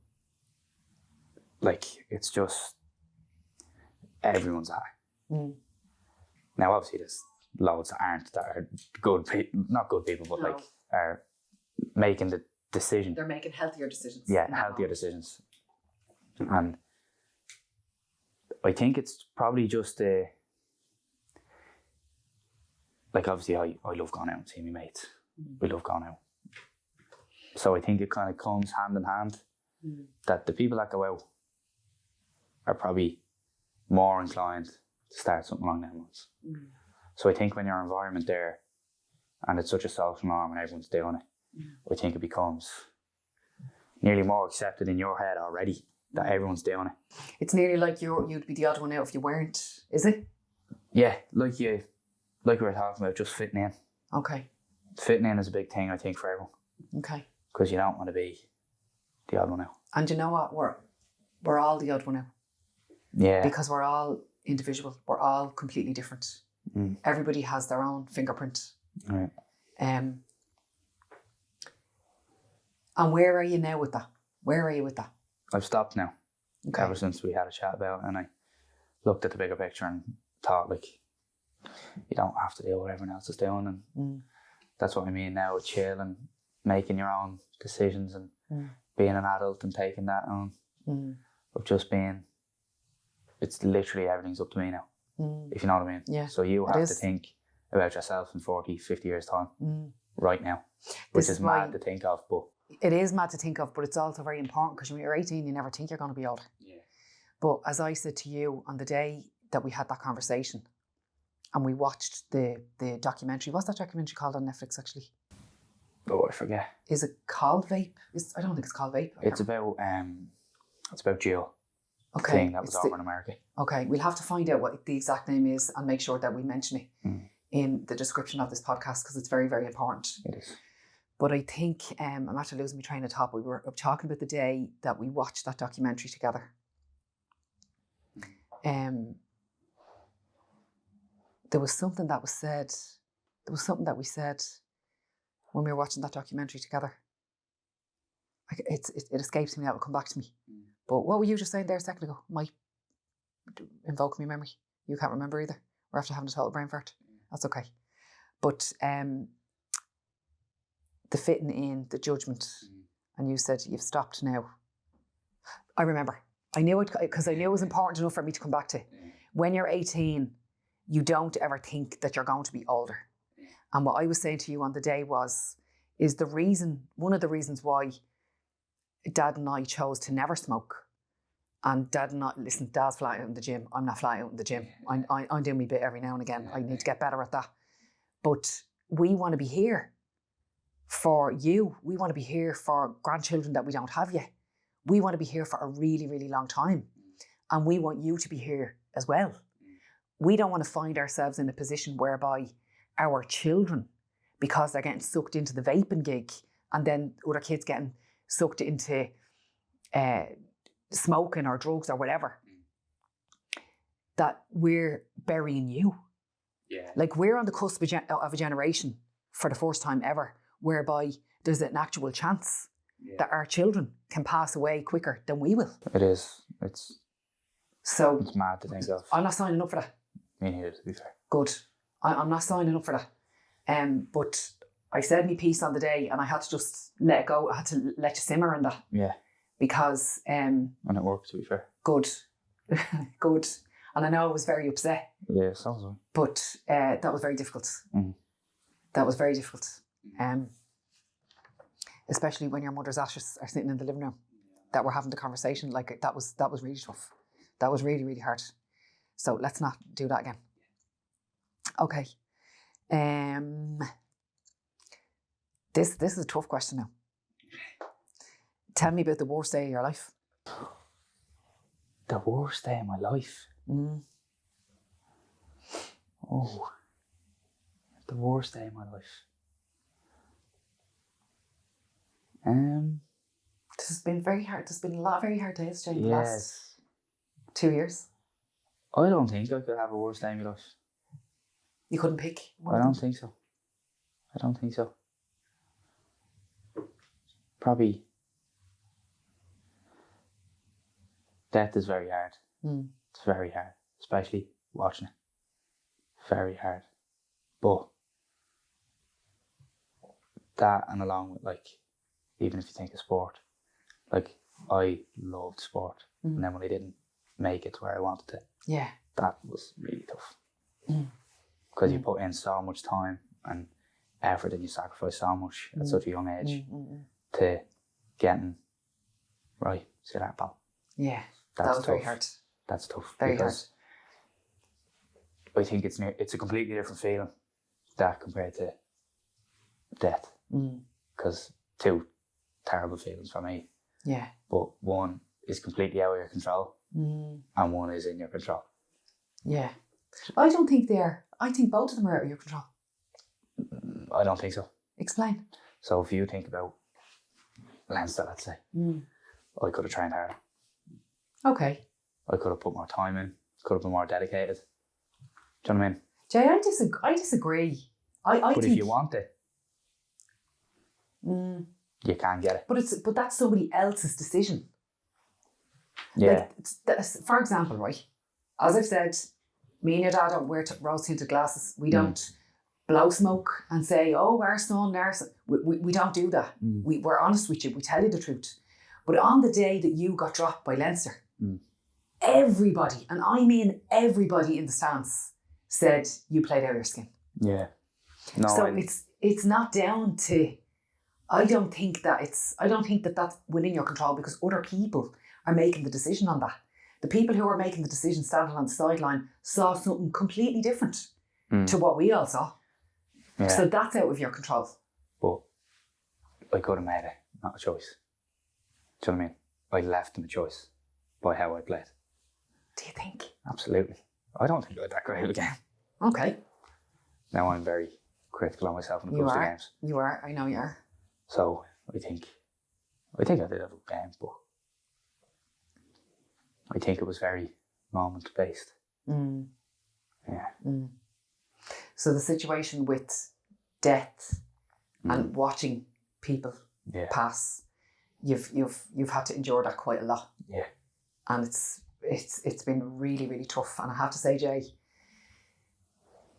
Speaker 2: like it's just everyone's at it. Now obviously there's loads that aren't, that are good people, not good people, but like are making the decision.
Speaker 1: They're making healthier decisions.
Speaker 2: Yeah, healthier decisions. And I think it's probably just like obviously I love going out and seeing my mates. We love going out. So I think it kind of comes hand in hand that the people that go out are probably more inclined to start something along them lines. So I think when your environment there and it's such a social norm and everyone's doing it, I think it becomes nearly more accepted in your head already that everyone's doing it.
Speaker 1: It's nearly like you'd be the odd one out if you weren't, is it?
Speaker 2: Yeah, like we were talking about, just fitting in.
Speaker 1: Okay.
Speaker 2: Fitting in is a big thing, I think, for everyone.
Speaker 1: Okay.
Speaker 2: Because you don't want to be the odd one out.
Speaker 1: And you know what? We're all the odd one out.
Speaker 2: Yeah.
Speaker 1: Because we're all individual. We're all completely different. Everybody has their own fingerprint.
Speaker 2: Right.
Speaker 1: And where are you now with that? Where are you with that?
Speaker 2: I've stopped now.
Speaker 1: Okay.
Speaker 2: Ever since we had a chat about it, and I looked at the bigger picture and thought, like, you don't have to do what everyone else is doing, and that's what I mean now with chill and making your own decisions and being an adult and taking that on. Of just being, it's literally everything's up to me now. If you know what I mean.
Speaker 1: Yeah.
Speaker 2: So you have to think about yourself in 40, 50 years time right now, which is mad to think of, but
Speaker 1: it is mad to think of, but it's also very important because when you're 18, you never think you're going to be older.
Speaker 2: Yeah.
Speaker 1: But as I said to you on the day that we had that conversation and we watched the documentary, what's that documentary called on Netflix actually?
Speaker 2: Oh, I forget.
Speaker 1: Is it called Vape? I don't think it's called Vape.
Speaker 2: It's about Jill.
Speaker 1: Okay.
Speaker 2: Thing that was over in America.
Speaker 1: Okay, we'll have to find out what the exact name is and make sure that we mention it in the description of this podcast because it's very, very important.
Speaker 2: It is.
Speaker 1: But I think, I'm after losing my train of thought, we were talking about the day that we watched that documentary together. There was something that was said, we said when we were watching that documentary together. it escapes me now. It'll come back to me. But what were you just saying there a second ago? Might invoke me memory. You can't remember either. We're after having a total brain fart. That's okay. But the fitting in, the judgment, and you said you've stopped now. I remember. I knew it because I knew it was important enough for me to come back to. When you're 18, you don't ever think that you're going to be older. And what I was saying to you on the day is one of the reasons why Dad and I chose to never smoke. And Dad and I, listen, Dad's flat out in the gym. I'm not flat out in the gym. I'm doing my bit every now and again. I need to get better at that. But we want to be here for you. We want to be here for grandchildren that we don't have yet. We want to be here for a really, really long time. And we want you to be here as well. We don't want to find ourselves in a position whereby our children, because they're getting sucked into the vaping gig and then other kids getting sucked into smoking or drugs or whatever, that we're burying you.
Speaker 2: Yeah.
Speaker 1: Like we're on the cusp of a generation for the first time ever whereby there's an actual chance that our children can pass away quicker than we will.
Speaker 2: It is. It's mad to think of.
Speaker 1: I'm not signing up for that.
Speaker 2: Me neither, to be fair.
Speaker 1: Good. I'm not signing up for that. But I said my piece on the day and I had to just let it go. I had to let you simmer in that.
Speaker 2: Yeah.
Speaker 1: Because...
Speaker 2: and it worked, to be fair.
Speaker 1: Good. Good. And I know I was very upset.
Speaker 2: Yeah, so was I.
Speaker 1: But that was very difficult. That was very difficult. Especially when your mother's ashes are sitting in the living room. That we're having the conversation. Like that was really tough. That was really, really hard. So let's not do that again. Okay. This is a tough question now. Tell me about the worst day of your life.
Speaker 2: The worst day of my life? Oh. The worst day of my life.
Speaker 1: This has been very hard. There's been a lot of very hard days during the
Speaker 2: Yes.
Speaker 1: last 2 years.
Speaker 2: I don't think I could have a worse day in my life.
Speaker 1: You couldn't pick one
Speaker 2: I
Speaker 1: of
Speaker 2: don't
Speaker 1: them?
Speaker 2: think so. I don't think so. Probably death is very hard. It's very hard, especially watching it. Very hard. But that, and along with, like, even if you think of sport, like, I loved sport. And then when I didn't make it to where I wanted to, that was really tough. Because you put in so much time and effort and you sacrifice so much at such a young age to getting, right, see that, pal.
Speaker 1: Yeah,
Speaker 2: That's
Speaker 1: that was
Speaker 2: tough.
Speaker 1: very hard.
Speaker 2: That's tough.
Speaker 1: Very
Speaker 2: because I think it's a completely different feeling, that compared to death. Because two terrible feelings for me.
Speaker 1: Yeah.
Speaker 2: But one is completely out of your control and one is in your control.
Speaker 1: Yeah. I don't think they are. I think both of them are out of your control.
Speaker 2: I don't think so.
Speaker 1: Explain.
Speaker 2: So if you think about Leinster, let's say, I could have trained harder.
Speaker 1: Okay.
Speaker 2: I could have put more time in, could have been more dedicated. Do you know what I mean?
Speaker 1: Jay, I disagree. I
Speaker 2: but
Speaker 1: think,
Speaker 2: if you want it, you can get it.
Speaker 1: But that's somebody else's decision.
Speaker 2: Yeah.
Speaker 1: Like, for example, right, as I've said, me and your dad don't wear rose-tinted glasses. We don't blow smoke and say, oh, our son. We don't do that. We're honest with you. We tell you the truth. But on the day that you got dropped by Leinster, everybody, and I mean everybody in the stands, said you played out of your skin.
Speaker 2: Yeah. No.
Speaker 1: So it's not down to. I don't think that that's within your control because other people are making the decision on that. The people who are making the decision standing on the sideline saw something completely different to what we all saw.
Speaker 2: Yeah.
Speaker 1: So that's out of your control.
Speaker 2: But I could have made it, not a choice. Do you know what I mean? I left them a choice by how I played.
Speaker 1: Do you think?
Speaker 2: Absolutely. I don't think I had that great of a game.
Speaker 1: Okay.
Speaker 2: Now I'm very critical on myself when it comes to games.
Speaker 1: You are. I know you are.
Speaker 2: So I think I did have a good game, but I think it was very moment based. Yeah.
Speaker 1: So the situation with death and watching people pass, you've had to endure that quite a lot.
Speaker 2: Yeah.
Speaker 1: And it's been really, really tough. And I have to say, Jay,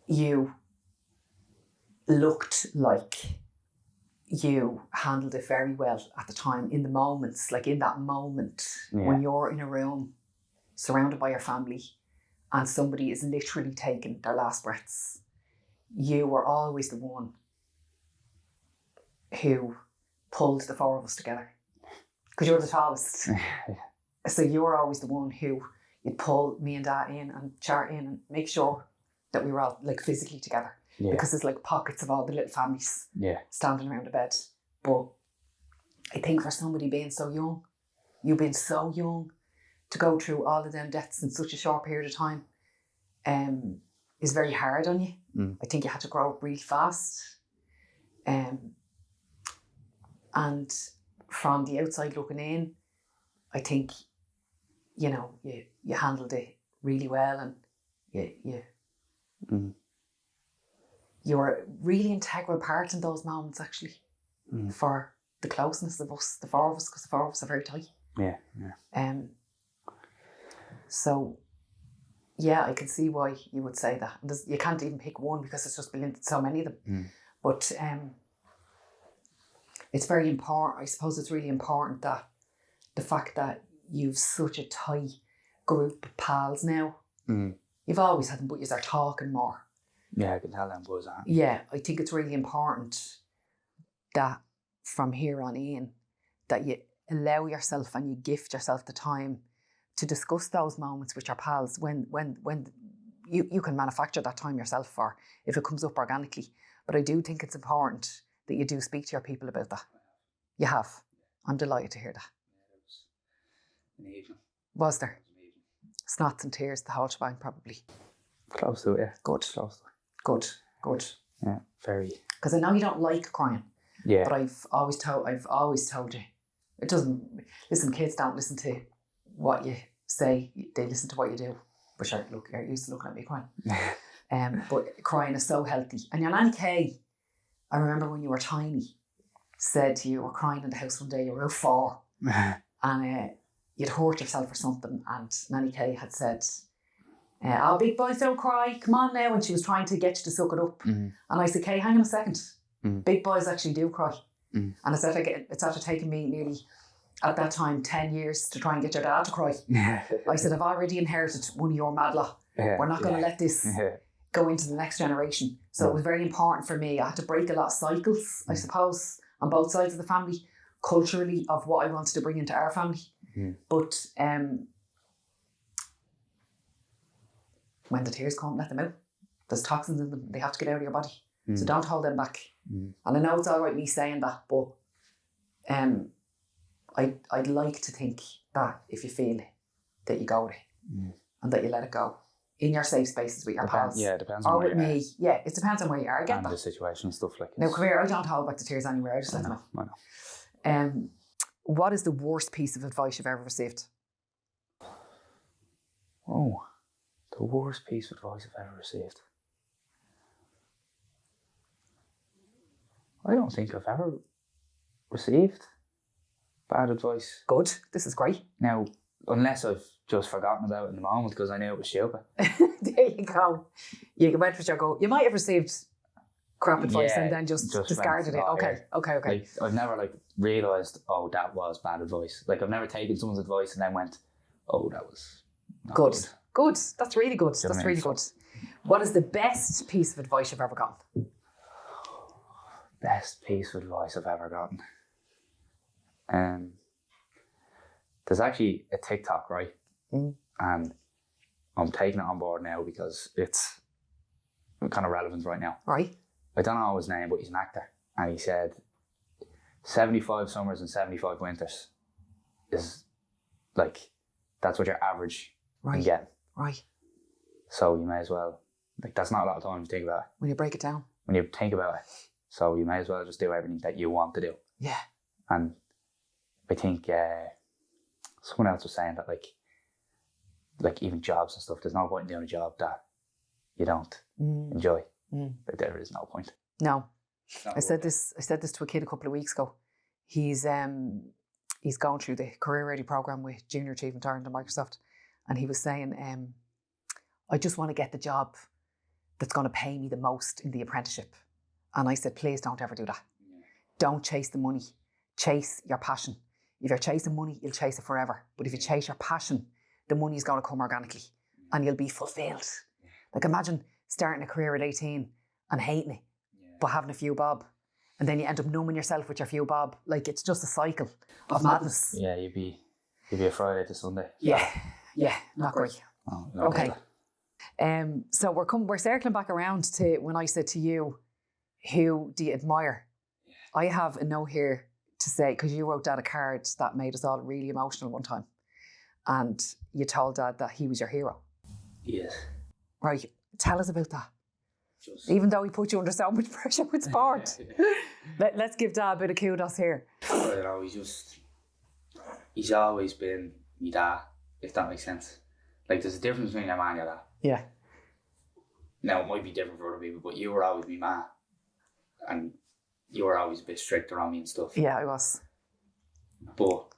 Speaker 1: you looked like you handled it very well at the time, in the moments, like in that moment when you're in a room surrounded by your family and somebody is literally taking their last breaths. You were always the one who pulled the four of us together, because you're the tallest. So you're always the one who you'd pull me and Dad in and chart in and make sure that we were all like physically together. Yeah. Because there's like pockets of all the little families standing around the bed. But I think for somebody being so young, you being so young, to go through all of them deaths in such a short period of time is very hard on you. I think you had to grow up really fast. And from the outside looking in, I think, you know, you handled it really well, and you were a really integral part in those moments, actually, for the closeness of us, the four of us, because the four of us are very tight. So, yeah, I can see why you would say that. You can't even pick one because it's just been so many of them. But it's very important. I suppose it's really important that the fact that you've such a tight group of pals now. You've always had them, but you are talking more.
Speaker 2: Yeah, I can tell them boys are.
Speaker 1: Yeah, I think it's really important that from here on in, that you allow yourself and you gift yourself the time to discuss those moments with your pals when you can manufacture that time yourself, or if it comes up organically. But I do think it's important that you do speak to your people about that. You have. I'm delighted to hear that.
Speaker 2: Yeah, it was amazing.
Speaker 1: Was there? Snots and tears, the whole shebang, probably.
Speaker 2: Close to it, yeah.
Speaker 1: Good.
Speaker 2: Close to it.
Speaker 1: Good.
Speaker 2: Yeah, very.
Speaker 1: Because I know you don't like crying.
Speaker 2: Yeah.
Speaker 1: But I've always told you, it doesn't. Listen, kids don't listen to what you say; they listen to what you do. But sure, look, you're used to looking at me crying. But crying is so healthy. And your Nanny Kay, I remember when you were tiny, said to you, you were crying in the house one day. You were about 4, and you'd hurt yourself or something. And Nanny Kay had said, "Oh, big boys don't cry. Come on now." And she was trying to get you to suck it up. And I said, "Kay, hang on a second. Big boys actually do cry." And it's after taking me nearly, at that time, 10 years to try and get your dad to cry. I said, "I've already inherited one of your mad lot. We're not going to let this go into the next generation." So it was very important for me. I had to break a lot of cycles, I suppose, on both sides of the family, culturally, of what I wanted to bring into our family. But when the tears come, let them out. There's toxins in them. They have to get out of your body. So don't hold them back. And I know it's all right me saying that, but I'd like to think that if you feel it, that you go with it and that you let it go in your safe spaces with your pals.
Speaker 2: Yeah, it depends on
Speaker 1: or
Speaker 2: where
Speaker 1: with
Speaker 2: you're
Speaker 1: me. Yeah, it depends on where you are. I get
Speaker 2: and
Speaker 1: that.
Speaker 2: the situation and stuff like that.
Speaker 1: Now, come here, I don't hold back the tears anywhere. I just let them out.
Speaker 2: I know.
Speaker 1: What is the worst piece of advice you've ever received?
Speaker 2: Oh, the worst piece of advice I've ever received. I don't think I've ever received bad advice.
Speaker 1: Good. This is great.
Speaker 2: Now, unless I've just forgotten about it in the moment because I knew it was stupid.
Speaker 1: There you go. You went with your go. You might have received crap advice and then just discarded it. Okay.
Speaker 2: Like, I've never realised, oh, that was bad advice. Like, I've never taken someone's advice and then went, oh, that was not good.
Speaker 1: Good. That's really good. That's really good. What is the best piece of advice you've ever gotten?
Speaker 2: Best piece of advice I've ever gotten. There's actually a TikTok, right? And I'm taking it on board now because it's kind of relevant right now.
Speaker 1: Right.
Speaker 2: I don't know his name, but he's an actor. And he said 75 summers and 75 winters is that's what your average can get.
Speaker 1: Right.
Speaker 2: So you may as well, that's not a lot of time to think about it.
Speaker 1: When you break it down.
Speaker 2: When you think about it. So you may as well just do everything that you want to do.
Speaker 1: Yeah.
Speaker 2: And I think someone else was saying that like even jobs and stuff, there's no point in doing a job that you don't enjoy. There is no point.
Speaker 1: No. I said this to a kid a couple of weeks ago. He's he's going through the career ready program with Junior Achievement Ireland and Microsoft, and he was saying, I just want to get the job that's going to pay me the most in the apprenticeship. And I said, please don't ever do that. Don't chase the money. Chase your passion. If you're chasing money, you'll chase it forever. But if you chase your passion, the money is going to come organically and you'll be fulfilled. Like imagine starting a career at 18 and hating it, but having a few bob. And then you end up numbing yourself with your few bob. Like it's just a cycle of madness.
Speaker 2: Yeah, you'd be a Friday to Sunday.
Speaker 1: Yeah, not great.
Speaker 2: Oh,
Speaker 1: Okay. So we're circling back around to when I said to you, who do you admire? I have a note here to say, because you wrote Dad a card that made us all really emotional one time. And you told Dad that he was your hero.
Speaker 2: Yes.
Speaker 1: Right. Tell us about that. Even though he put you under so much pressure with sport. Let's give Dad a bit of kudos here.
Speaker 2: I don't know, he's always been me dad, if that makes sense. Like there's a difference between your man and your dad.
Speaker 1: Yeah.
Speaker 2: Now it might be different for other people, but you were always me man. And you were always a bit stricter on me and stuff.
Speaker 1: Yeah, I was.
Speaker 2: But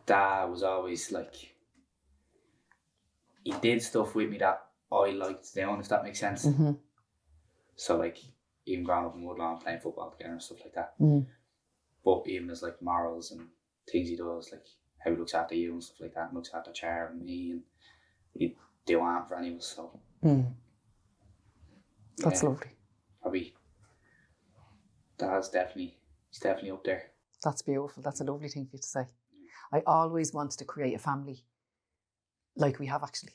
Speaker 2: Dad was always like, he did stuff with me that I liked doing, if that makes sense.
Speaker 1: Mm-hmm.
Speaker 2: So like, even growing up in Woodlawn, playing football together and stuff like that.
Speaker 1: Mm.
Speaker 2: But even as like morals and things he does, like how he looks after you and stuff like that, and looks after Char and me, and he'd do aunt for any of us, so.
Speaker 1: That's lovely.
Speaker 2: Probably, Dad's definitely up there.
Speaker 1: That's beautiful. That's a lovely thing for you to say. I always wanted to create a family like we have actually.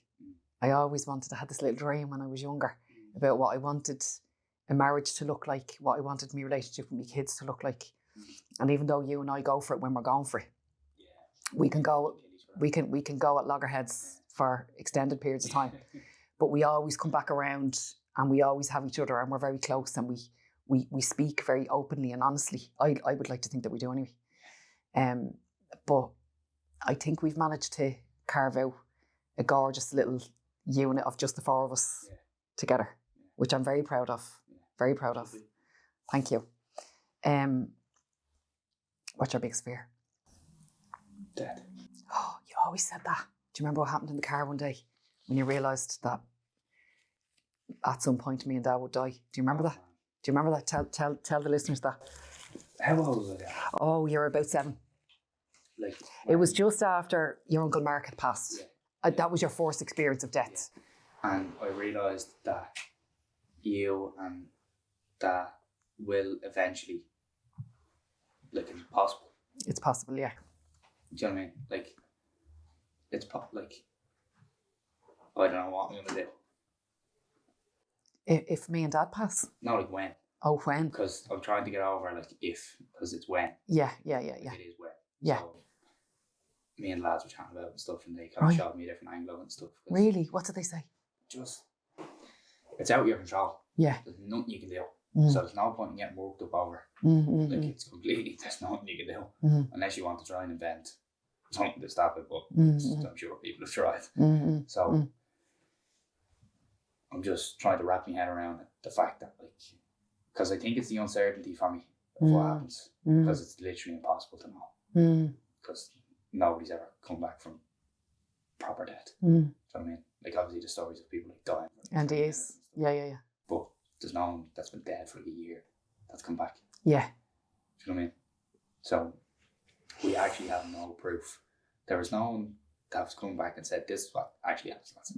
Speaker 1: I always wanted, I had this little dream when I was younger about what I wanted a marriage to look like, what I wanted my relationship with my kids to look like. And even though you and I go for it when we're going for it, we can go at loggerheads for extended periods of time. But we always come back around and we always have each other and we're very close and we speak very openly and honestly. I would like to think that we do anyway. But I think we've managed to carve out a gorgeous little unit of just the four of us together, which I'm very proud of. Very proud of. Thank you. What's your biggest fear?
Speaker 2: Death.
Speaker 1: Oh, you always said that. Do you remember what happened in the car one day when you realised that at some point me and Dad would die? Do you remember that? Do you remember that? Tell the listeners that.
Speaker 2: How old was I then?
Speaker 1: Oh, you're about 7.
Speaker 2: Like,
Speaker 1: it was just after your Uncle Mark had passed.
Speaker 2: Yeah.
Speaker 1: That was your first experience of death.
Speaker 2: Yeah. And I realised that you and Dad will eventually, like, it's possible.
Speaker 1: It's possible, yeah.
Speaker 2: Do you know what I mean? Like, it's like, I don't know what I'm going to do.
Speaker 1: If me and Dad pass?
Speaker 2: No, like when.
Speaker 1: Oh, when?
Speaker 2: Because I'm trying to get over, like, because it's when.
Speaker 1: Yeah.
Speaker 2: Like, it is when.
Speaker 1: Yeah.
Speaker 2: So, me and lads were chatting about it and stuff, and they kind of showed me a different angle and stuff.
Speaker 1: Really? What did they say?
Speaker 2: Just, it's out of your control.
Speaker 1: Yeah.
Speaker 2: There's nothing you can do.
Speaker 1: Mm.
Speaker 2: So there's no point in getting worked up over.
Speaker 1: Mm-hmm.
Speaker 2: Like, it's completely, there's nothing you can do.
Speaker 1: Mm-hmm.
Speaker 2: Unless you want to try and invent something to stop it, but I'm sure people have tried.
Speaker 1: Mm-hmm.
Speaker 2: So I'm just trying to wrap my head around the fact that, like, because I think it's the uncertainty for me of what happens, because it's literally impossible to know. Because nobody's ever come back from proper death. Do you know what I mean? Like, obviously the stories of people like dying.
Speaker 1: And he is. Yeah.
Speaker 2: But there's no one that's been dead for like a year that's come back.
Speaker 1: Yeah.
Speaker 2: Do you know what I mean? So we actually have no proof. There was no one that was come back and said this is what actually happens.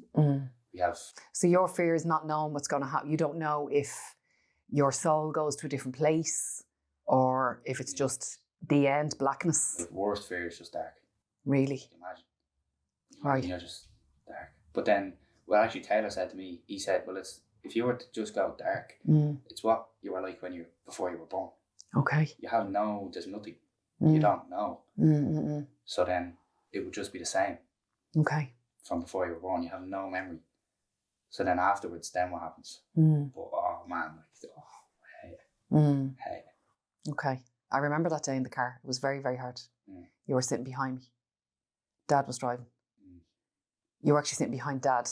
Speaker 2: We have. So
Speaker 1: your fear is not knowing what's going to happen. You don't know if your soul goes to a different place or if it's just the end, blackness.
Speaker 2: The worst fear is just dark.
Speaker 1: Really?
Speaker 2: Imagine.
Speaker 1: Right.
Speaker 2: You're just dark. But then, well, actually, Taylor said to me, he said, well, it's if you were to just go dark, it's what you were like before you were born.
Speaker 1: Okay.
Speaker 2: You have there's nothing. You don't know. So then it would just be the same.
Speaker 1: Okay.
Speaker 2: From before you were born, you have no memory. So then afterwards, then what happens? But oh man, hey.
Speaker 1: Okay. I remember that day in the car. It was very, very hard. You were sitting behind me. Dad was driving. You were actually sitting behind Dad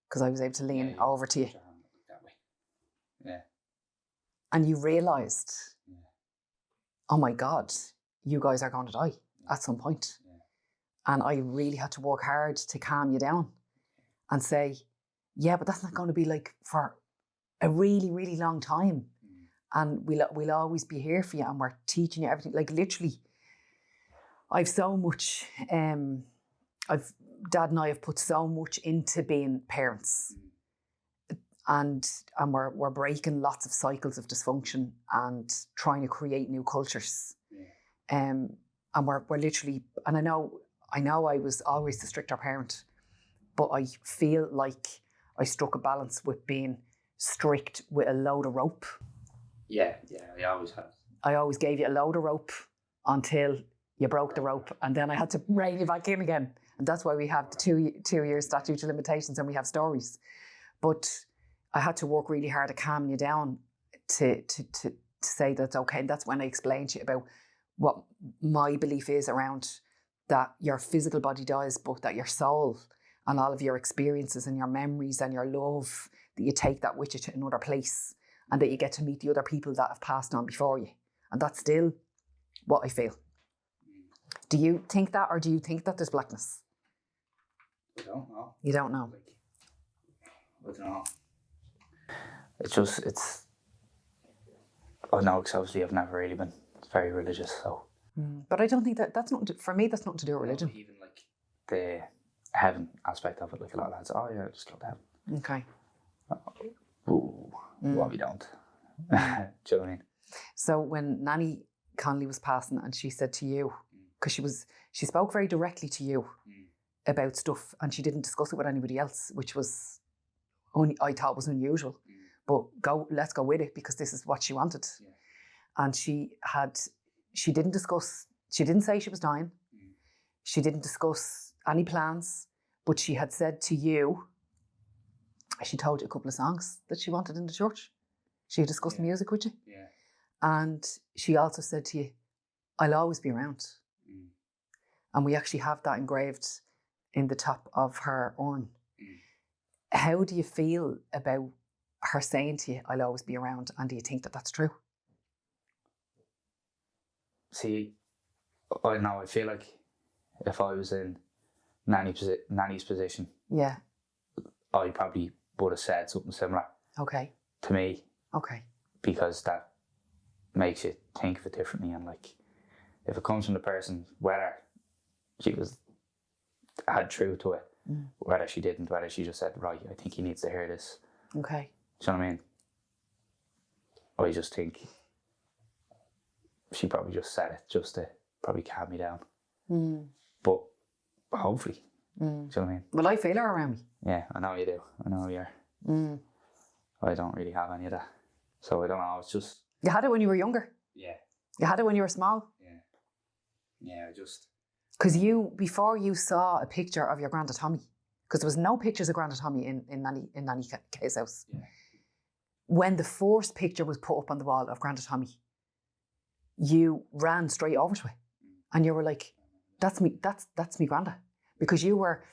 Speaker 1: because I was able to lean over to you.
Speaker 2: That way. Yeah.
Speaker 1: And you realised, oh my God, you guys are going to die. at some point. And I really had to work hard to calm you down and say, yeah, but that's not going to be like for a really, really long time. And we'll always be here for you, and we're teaching you everything. Like literally, I've so much, Dad and I have put so much into being parents. And we're breaking lots of cycles of dysfunction and trying to create new cultures. And we're literally, and I know I was always the stricter parent, but I feel like I struck a balance with being strict with a load of rope.
Speaker 2: Yeah, I always have.
Speaker 1: I always gave you a load of rope until you broke the rope, and then I had to rein you back in again. And that's why we have the 2 year statute of limitations, and we have stories. But I had to work really hard to calm you down to say that's okay. And that's when I explained to you about what my belief is around that your physical body dies, but that your soul and all of your experiences and your memories and your love, that you take that with you to another place, and that you get to meet the other people that have passed on before you. And that's still what I feel. Do you think that, or do you think that there's blackness?
Speaker 2: I don't know.
Speaker 1: You don't know?
Speaker 2: I don't know. I know, because obviously I've never really been very religious, so.
Speaker 1: But I don't think that's not, for me, that's nothing to do with religion.
Speaker 2: Even like the heaven aspect of it, like a lot of lads, oh yeah, just go to heaven.
Speaker 1: Okay.
Speaker 2: Well, we don't. Do you know what I mean?
Speaker 1: So when Nanny Connolly was passing, and she said to you, because she spoke very directly to you about stuff, and she didn't discuss it with anybody else, which was, I thought was unusual. But let's go with it, because this is what she wanted. Yeah. And she didn't say she was dying. She didn't discuss any plans, but she had said to you, she told you a couple of songs that she wanted in the church. She discussed music with you. Yeah. And she also said to you, I'll always be around. And we actually have that engraved in the top of her urn. How do you feel about her saying to you, I'll always be around, and do you think that that's true?
Speaker 2: See, I know, I feel like if I was in Nanny's position,
Speaker 1: yeah,
Speaker 2: I probably would have said something similar.
Speaker 1: Okay.
Speaker 2: To me.
Speaker 1: Okay.
Speaker 2: Because that makes you think of it differently, and like, if it comes from the person, whether she had truth to it, whether she didn't, whether she just said, right, I think he needs to hear this.
Speaker 1: Okay.
Speaker 2: Do you know what I mean? I just think she probably just said it just to probably calm me down. But hopefully, do you know what I mean?
Speaker 1: Well, I feel her around me.
Speaker 2: Yeah, I know you do. I know you are. I don't really have any of that. So I don't know, it's just...
Speaker 1: You had it when you were younger?
Speaker 2: Yeah.
Speaker 1: You had it when you were small?
Speaker 2: Yeah. Yeah, I just...
Speaker 1: Because before you saw a picture of your Granda Tommy, because there was no pictures of Granda Tommy in Nanny Kay's house. Yeah. When the first picture was put up on the wall of Granda Tommy, you ran straight over to it, and you were like, "That's me. That's me, Granda," because you were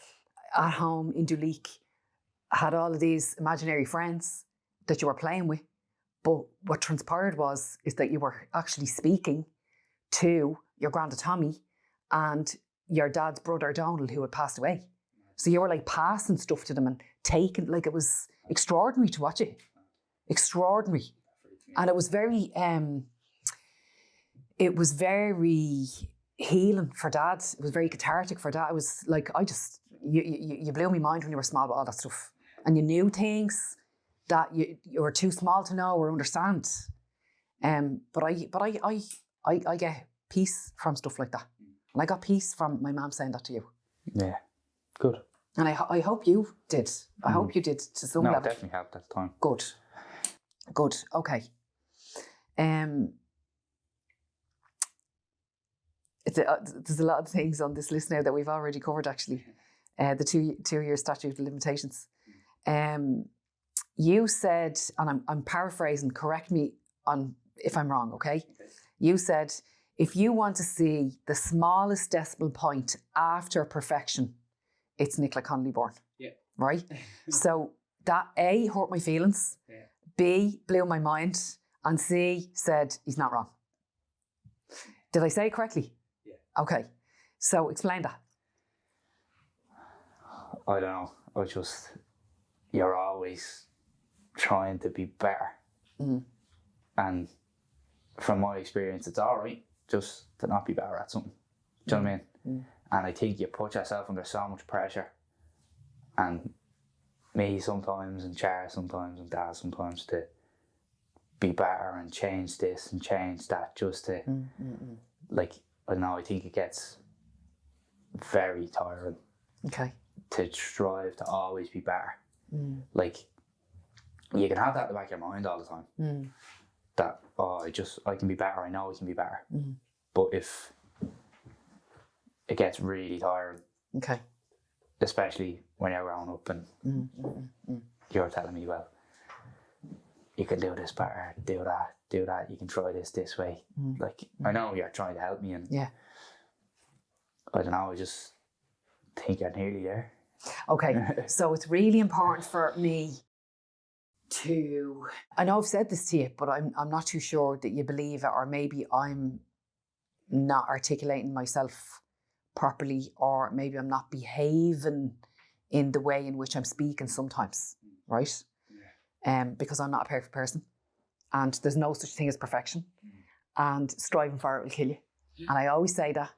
Speaker 1: at home in Duleek, had all of these imaginary friends that you were playing with, but what transpired is that you were actually speaking to your Granda Tommy and your dad's brother Donald, who had passed away. So you were like passing stuff to them and taking, like, it was extraordinary to watch it. Extraordinary. And it was very healing for Dad. It was very cathartic for Dad. It was like, you blew my mind when you were small about all that stuff. And you knew things that you were too small to know or understand. But I get peace from stuff like that. And I got peace from my mum saying that to you.
Speaker 2: Yeah, good.
Speaker 1: And I hope you did. I hope you did to some level.
Speaker 2: No, definitely helped at the time.
Speaker 1: Good. Okay. There's a lot of things on this list now that we've already covered, actually. The 2 year statute of limitations. You said, and I'm paraphrasing, correct me if I'm wrong, okay? You said, if you want to see the smallest decimal point after perfection, it's Nicola Connolly Byrne. Yeah. Right? So that A, hurt my feelings, B, blew my mind, and C, said he's not wrong. Did I say it correctly? Yeah. Okay. So explain that.
Speaker 2: I don't know. You're always trying to be better. And from my experience, it's all right just to not be better at something. Do you know what I mean? And I think you put yourself under so much pressure. And me sometimes, and Char sometimes, and Dad sometimes, to be better and change this and change that, just to, like, I don't know, I think it gets very tiring.
Speaker 1: Okay.
Speaker 2: To strive to always be better. Like, you can have that in the back of your mind all the time. That, I can be better, I know I can be better. But if it gets really tiring,
Speaker 1: okay,
Speaker 2: especially when you're growing up and you're telling me, well, you can do this better, do that, you can try this way. Like, I know you're trying to help me, and I don't know, I just think you're nearly there.
Speaker 1: Okay, so it's really important for me to, I know I've said this to you, but I'm not too sure that you believe it, or maybe I'm not articulating myself properly, or maybe I'm not behaving in the way in which I'm speaking sometimes, right? Because I'm not a perfect person, and there's no such thing as perfection, and striving for it will kill you. And I always say that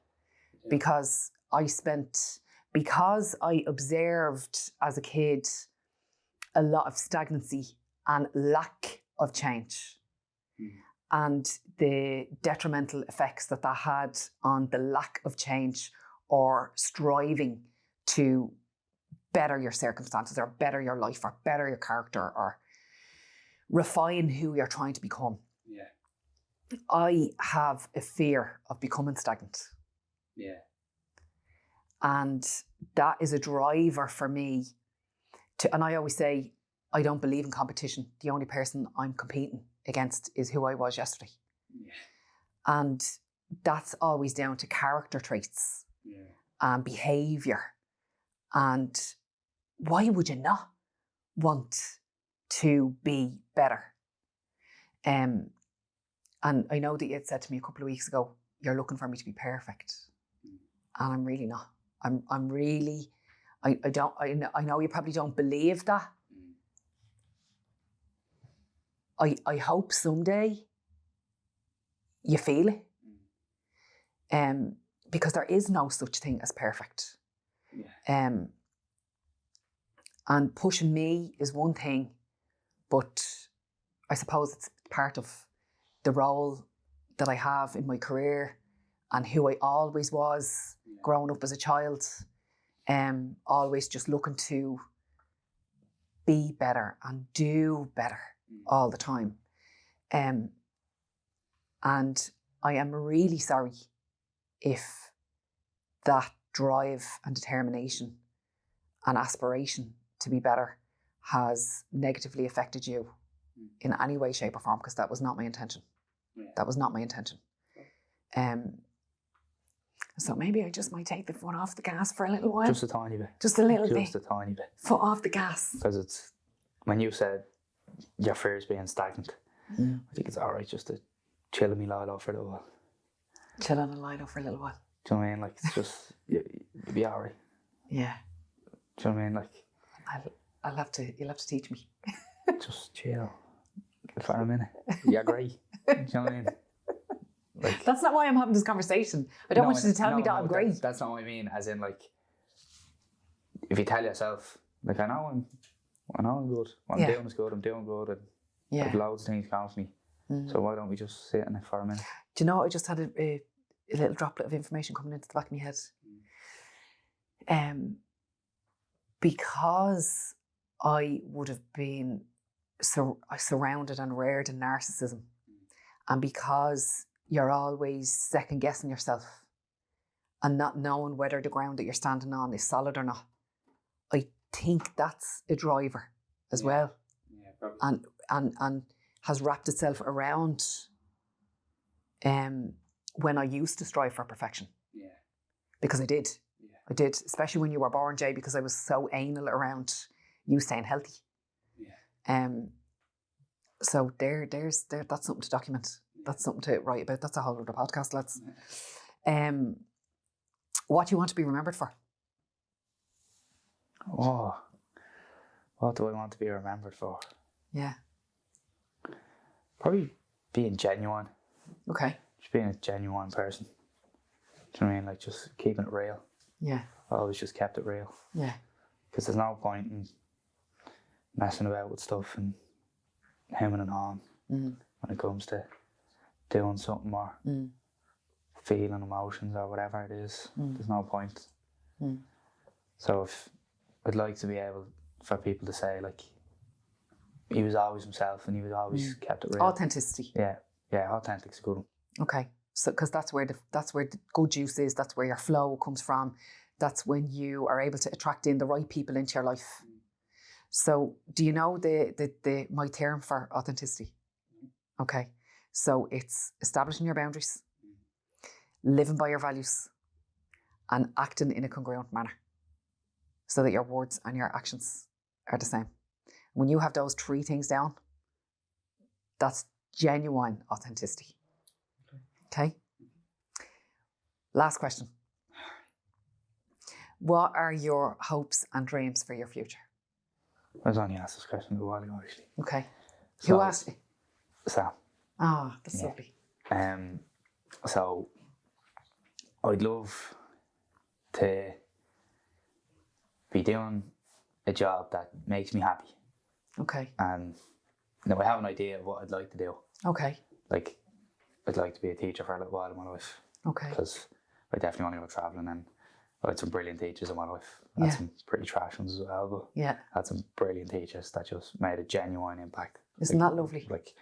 Speaker 1: because I observed as a kid a lot of stagnancy and lack of change, and the detrimental effects that had on the lack of change or striving to better your circumstances or better your life or better your character or refine who you're trying to become. I have a fear of becoming stagnant. And that is a driver for me and I always say, I don't believe in competition. The only person I'm competing against is who I was yesterday. And that's always down to character traits and behaviour. And why would you not want to be better? And I know that you had said to me a couple of weeks ago, you're looking for me to be perfect. And I'm really not. I'm really, I know you probably don't believe that. I hope someday you feel it. Because there is no such thing as perfect. And pushing me is one thing, but I suppose it's part of the role that I have in my career and who I always was growing up as a child. Always just looking to be better and do better all the time. And I am really sorry if that drive and determination and aspiration to be better has negatively affected you in any way, shape or form, because that was not my intention. That was not my intention. So maybe I just might take the foot off the gas for a little while.
Speaker 2: Just a tiny bit.
Speaker 1: Just a little bit.
Speaker 2: Just a tiny bit.
Speaker 1: Foot off the gas.
Speaker 2: Because it's, when you said your fear is being stagnant, I think it's all right just to chill and lie low for a little while.
Speaker 1: Chill and lie low for a little while.
Speaker 2: Do you know what I mean? Like, it's just, you'll be all right.
Speaker 1: Yeah.
Speaker 2: Do you know what I mean? Like,
Speaker 1: you'll have to teach me.
Speaker 2: Just chill. For a minute. You're great. Do you know what I mean? Like,
Speaker 1: that's not why I'm having this conversation. I don't want you to tell me that I'm great.
Speaker 2: That's not what I mean. As in, like, if you tell yourself, like, I know I'm good. What I'm doing is good. I'm doing good. And I've loads of things going for me. So why don't we just sit in it for a minute?
Speaker 1: Do you know, I just had a little droplet of information coming into the back of my head. Because I would have been surrounded and reared in narcissism, and because you're always second guessing yourself and not knowing whether the ground that you're standing on is solid or not, I think that's a driver as well. Probably. And has wrapped itself around when I used to strive for perfection. Because I did. I did, especially when you were born, Jay, because I was so anal around you staying healthy. So that's something to document. That's something to write about. That's a whole other podcast, lads. What do you want to be remembered for?
Speaker 2: Oh, what do I want to be remembered for?
Speaker 1: Yeah.
Speaker 2: Probably being genuine.
Speaker 1: Okay.
Speaker 2: Just being a genuine person. Do you know what I mean? Like just keeping it real.
Speaker 1: Yeah.
Speaker 2: I always just kept it real.
Speaker 1: Yeah.
Speaker 2: Because there's no point in messing about with stuff and hemming and on when it comes to doing something or feeling emotions or whatever it is. There's no point. So if I'd like to be able for people to say like he was always himself and he was always kept it real.
Speaker 1: Authenticity.
Speaker 2: Yeah, authentic's a good one.
Speaker 1: Okay, so because that's where the good juice is. That's where your flow comes from. That's when you are able to attract in the right people into your life. So, do you know the my term for authenticity? Okay, so it's establishing your boundaries, living by your values, and acting in a congruent manner, so that your words and your actions are the same. When you have those three things down, that's genuine authenticity. Okay. Last question. What are your hopes and dreams for your future?
Speaker 2: I was only asked this question a while ago, actually.
Speaker 1: Okay.
Speaker 2: So,
Speaker 1: who asked you?
Speaker 2: Sam.
Speaker 1: Ah, that's lovely.
Speaker 2: So I'd love to be doing a job that makes me happy.
Speaker 1: Okay.
Speaker 2: And now I have an idea of what I'd like to do.
Speaker 1: Okay.
Speaker 2: Like, I'd like to be a teacher for a little while in my life.
Speaker 1: Okay.
Speaker 2: Because I definitely want to go travelling, and I had some brilliant teachers in my life. I had some pretty trash ones as well, but I had some brilliant teachers that just made a genuine impact.
Speaker 1: Isn't that lovely?
Speaker 2: Like,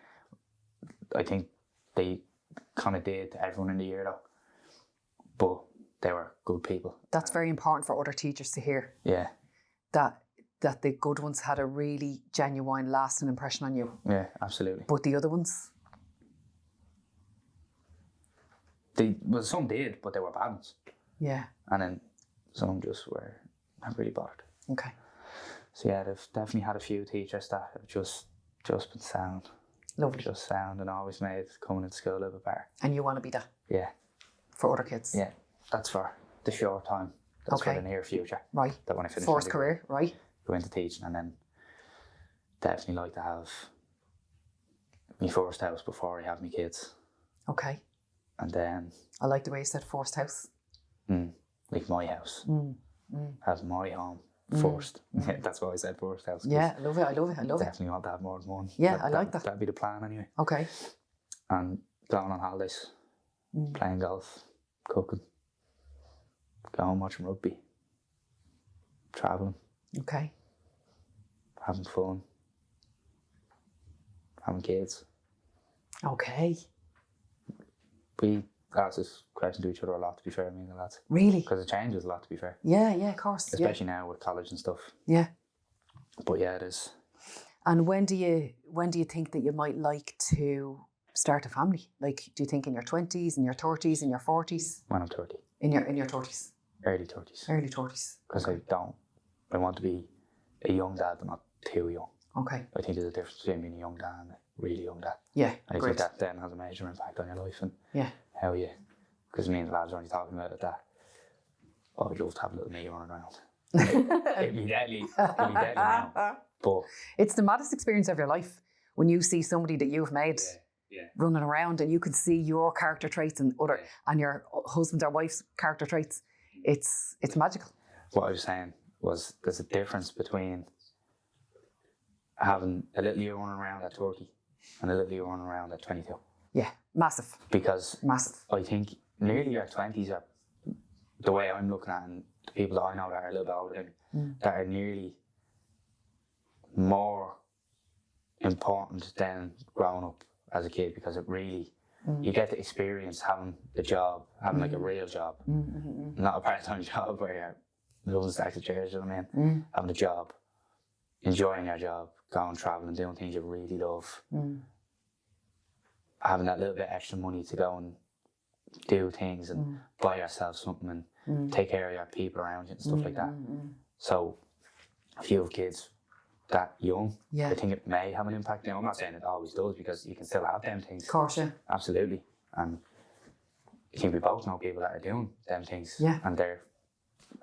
Speaker 2: I think they kind of did to everyone in the year though, but they were good people.
Speaker 1: That's very important for other teachers to hear.
Speaker 2: Yeah.
Speaker 1: That the good ones had a really genuine, lasting impression on you.
Speaker 2: Yeah, absolutely.
Speaker 1: But the other ones?
Speaker 2: Some did, but they were bad ones.
Speaker 1: Yeah.
Speaker 2: And then some just were not really bothered.
Speaker 1: Okay.
Speaker 2: So yeah, they've definitely had a few teachers that have just been sound.
Speaker 1: Lovely.
Speaker 2: Just sound and always made coming into school a little bit better.
Speaker 1: And you want to be that?
Speaker 2: Yeah.
Speaker 1: For other kids?
Speaker 2: Yeah. That's for the short time. That's for the near future.
Speaker 1: Right.
Speaker 2: That when I finish
Speaker 1: first career, right?
Speaker 2: Go into teaching, and then definitely like to have my first house before I have my kids.
Speaker 1: Okay.
Speaker 2: And then
Speaker 1: I like the way you said first house.
Speaker 2: Like my house. Have my home first. Yeah, that's why I said first house.
Speaker 1: Yeah, I love it.
Speaker 2: Definitely want to have more than one.
Speaker 1: Yeah, I like that.
Speaker 2: That'd be the plan anyway.
Speaker 1: Okay.
Speaker 2: And going on holidays, playing golf, cooking, going watching rugby, travelling.
Speaker 1: Okay.
Speaker 2: Having fun. Having kids.
Speaker 1: Okay.
Speaker 2: We ask this question to each other a lot, to be fair, me and the lads.
Speaker 1: Really?
Speaker 2: Because it changes a lot, to be fair.
Speaker 1: Yeah, of course.
Speaker 2: Especially now with college and stuff.
Speaker 1: Yeah.
Speaker 2: But yeah, it is.
Speaker 1: And when do you think that you might like to start a family? Like, do you think in your 20s, in your 30s, in your 40s?
Speaker 2: When I'm 30.
Speaker 1: In your 30s?
Speaker 2: Early 30s.
Speaker 1: Early 30s.
Speaker 2: Because I want to be a young dad, but not too young.
Speaker 1: Okay.
Speaker 2: I think there's a difference between being a young dad and a really young dad.
Speaker 1: Yeah,
Speaker 2: and I think that then has a major impact on your life and how you, because me and the lads are only talking about it that, I'd love to have a little me running around. It'd be deadly now. But
Speaker 1: it's the maddest experience of your life when you see somebody that you've made running around and you can see your character traits and and your husband or wife's character traits. It's magical.
Speaker 2: What I was saying was there's a difference between having a little you running around at 30 and a little you running around at 22.
Speaker 1: Yeah, massive.
Speaker 2: Because
Speaker 1: massive.
Speaker 2: I think nearly your 20s are, the way I'm looking at, and the people that I know that are a little bit older than me, that are nearly more important than growing up as a kid, because it really, you get to experience having the job, having like a real job, not a part-time job where you're moving stacks of chairs, you know what I mean? Having a job, enjoying your job, going travelling, doing things you really love, having that little bit extra money to go and do things and buy yourself something and take care of your people around you and stuff like that. So if you have kids that young, I think it may have an impact. Now, I'm not saying it always does, because you can still have them things.
Speaker 1: Of course, yeah.
Speaker 2: Absolutely. And I think we both know people that are doing them things,
Speaker 1: Yeah.
Speaker 2: and they're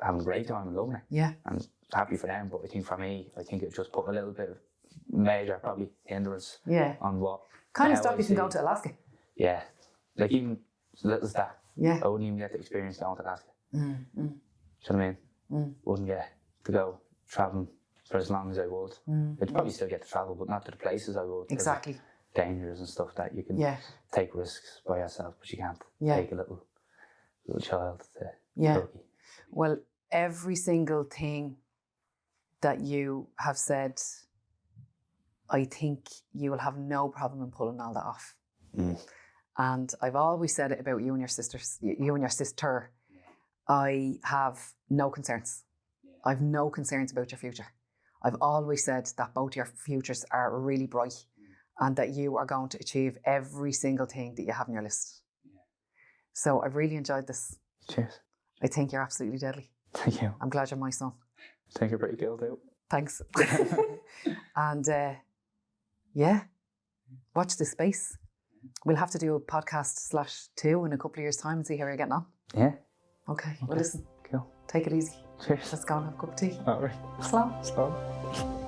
Speaker 2: having a great time and loving it,
Speaker 1: Yeah.
Speaker 2: and happy for them. But I think for me, I think it just put a little bit of major probably hindrance
Speaker 1: Yeah.
Speaker 2: on what
Speaker 1: Kind of
Speaker 2: how
Speaker 1: stop
Speaker 2: I
Speaker 1: you from
Speaker 2: see-
Speaker 1: going to Alaska.
Speaker 2: Yeah, like even as little as that,
Speaker 1: Yeah.
Speaker 2: I wouldn't even get the experience going to Alaska.
Speaker 1: Mm, mm,
Speaker 2: Do you know what I mean?
Speaker 1: mm,
Speaker 2: Wouldn't get to go travelling for as long as I would. I'd probably still get to travel, but not to the places I would. 'cause of
Speaker 1: exactly.
Speaker 2: dangers and stuff that you can
Speaker 1: Yeah.
Speaker 2: take risks by yourself, but you can't
Speaker 1: Yeah.
Speaker 2: take a little child to
Speaker 1: Yeah.
Speaker 2: Turkey.
Speaker 1: Well, every single thing that you have said, I think you will have no problem in pulling all that off. And I've always said it about you and your sisters, you and your sister. I have no concerns. I've no concerns about your future. I've always said that both your futures are really bright and that you are going to achieve every single thing that you have on your list. So I've really enjoyed this.
Speaker 2: Cheers.
Speaker 1: I think you're absolutely deadly.
Speaker 2: Thank you.
Speaker 1: I'm glad you're my son.
Speaker 2: I think you're pretty cool too.
Speaker 1: Thanks. And yeah, watch this space. We'll have to do a podcast /2 in a couple of years' time and see how you're getting on.
Speaker 2: Yeah.
Speaker 1: Okay. Well, listen,
Speaker 2: Cool.
Speaker 1: take it easy.
Speaker 2: Cheers.
Speaker 1: Let's go and have a cup of tea.
Speaker 2: All right.
Speaker 1: Slow.
Speaker 2: Slow.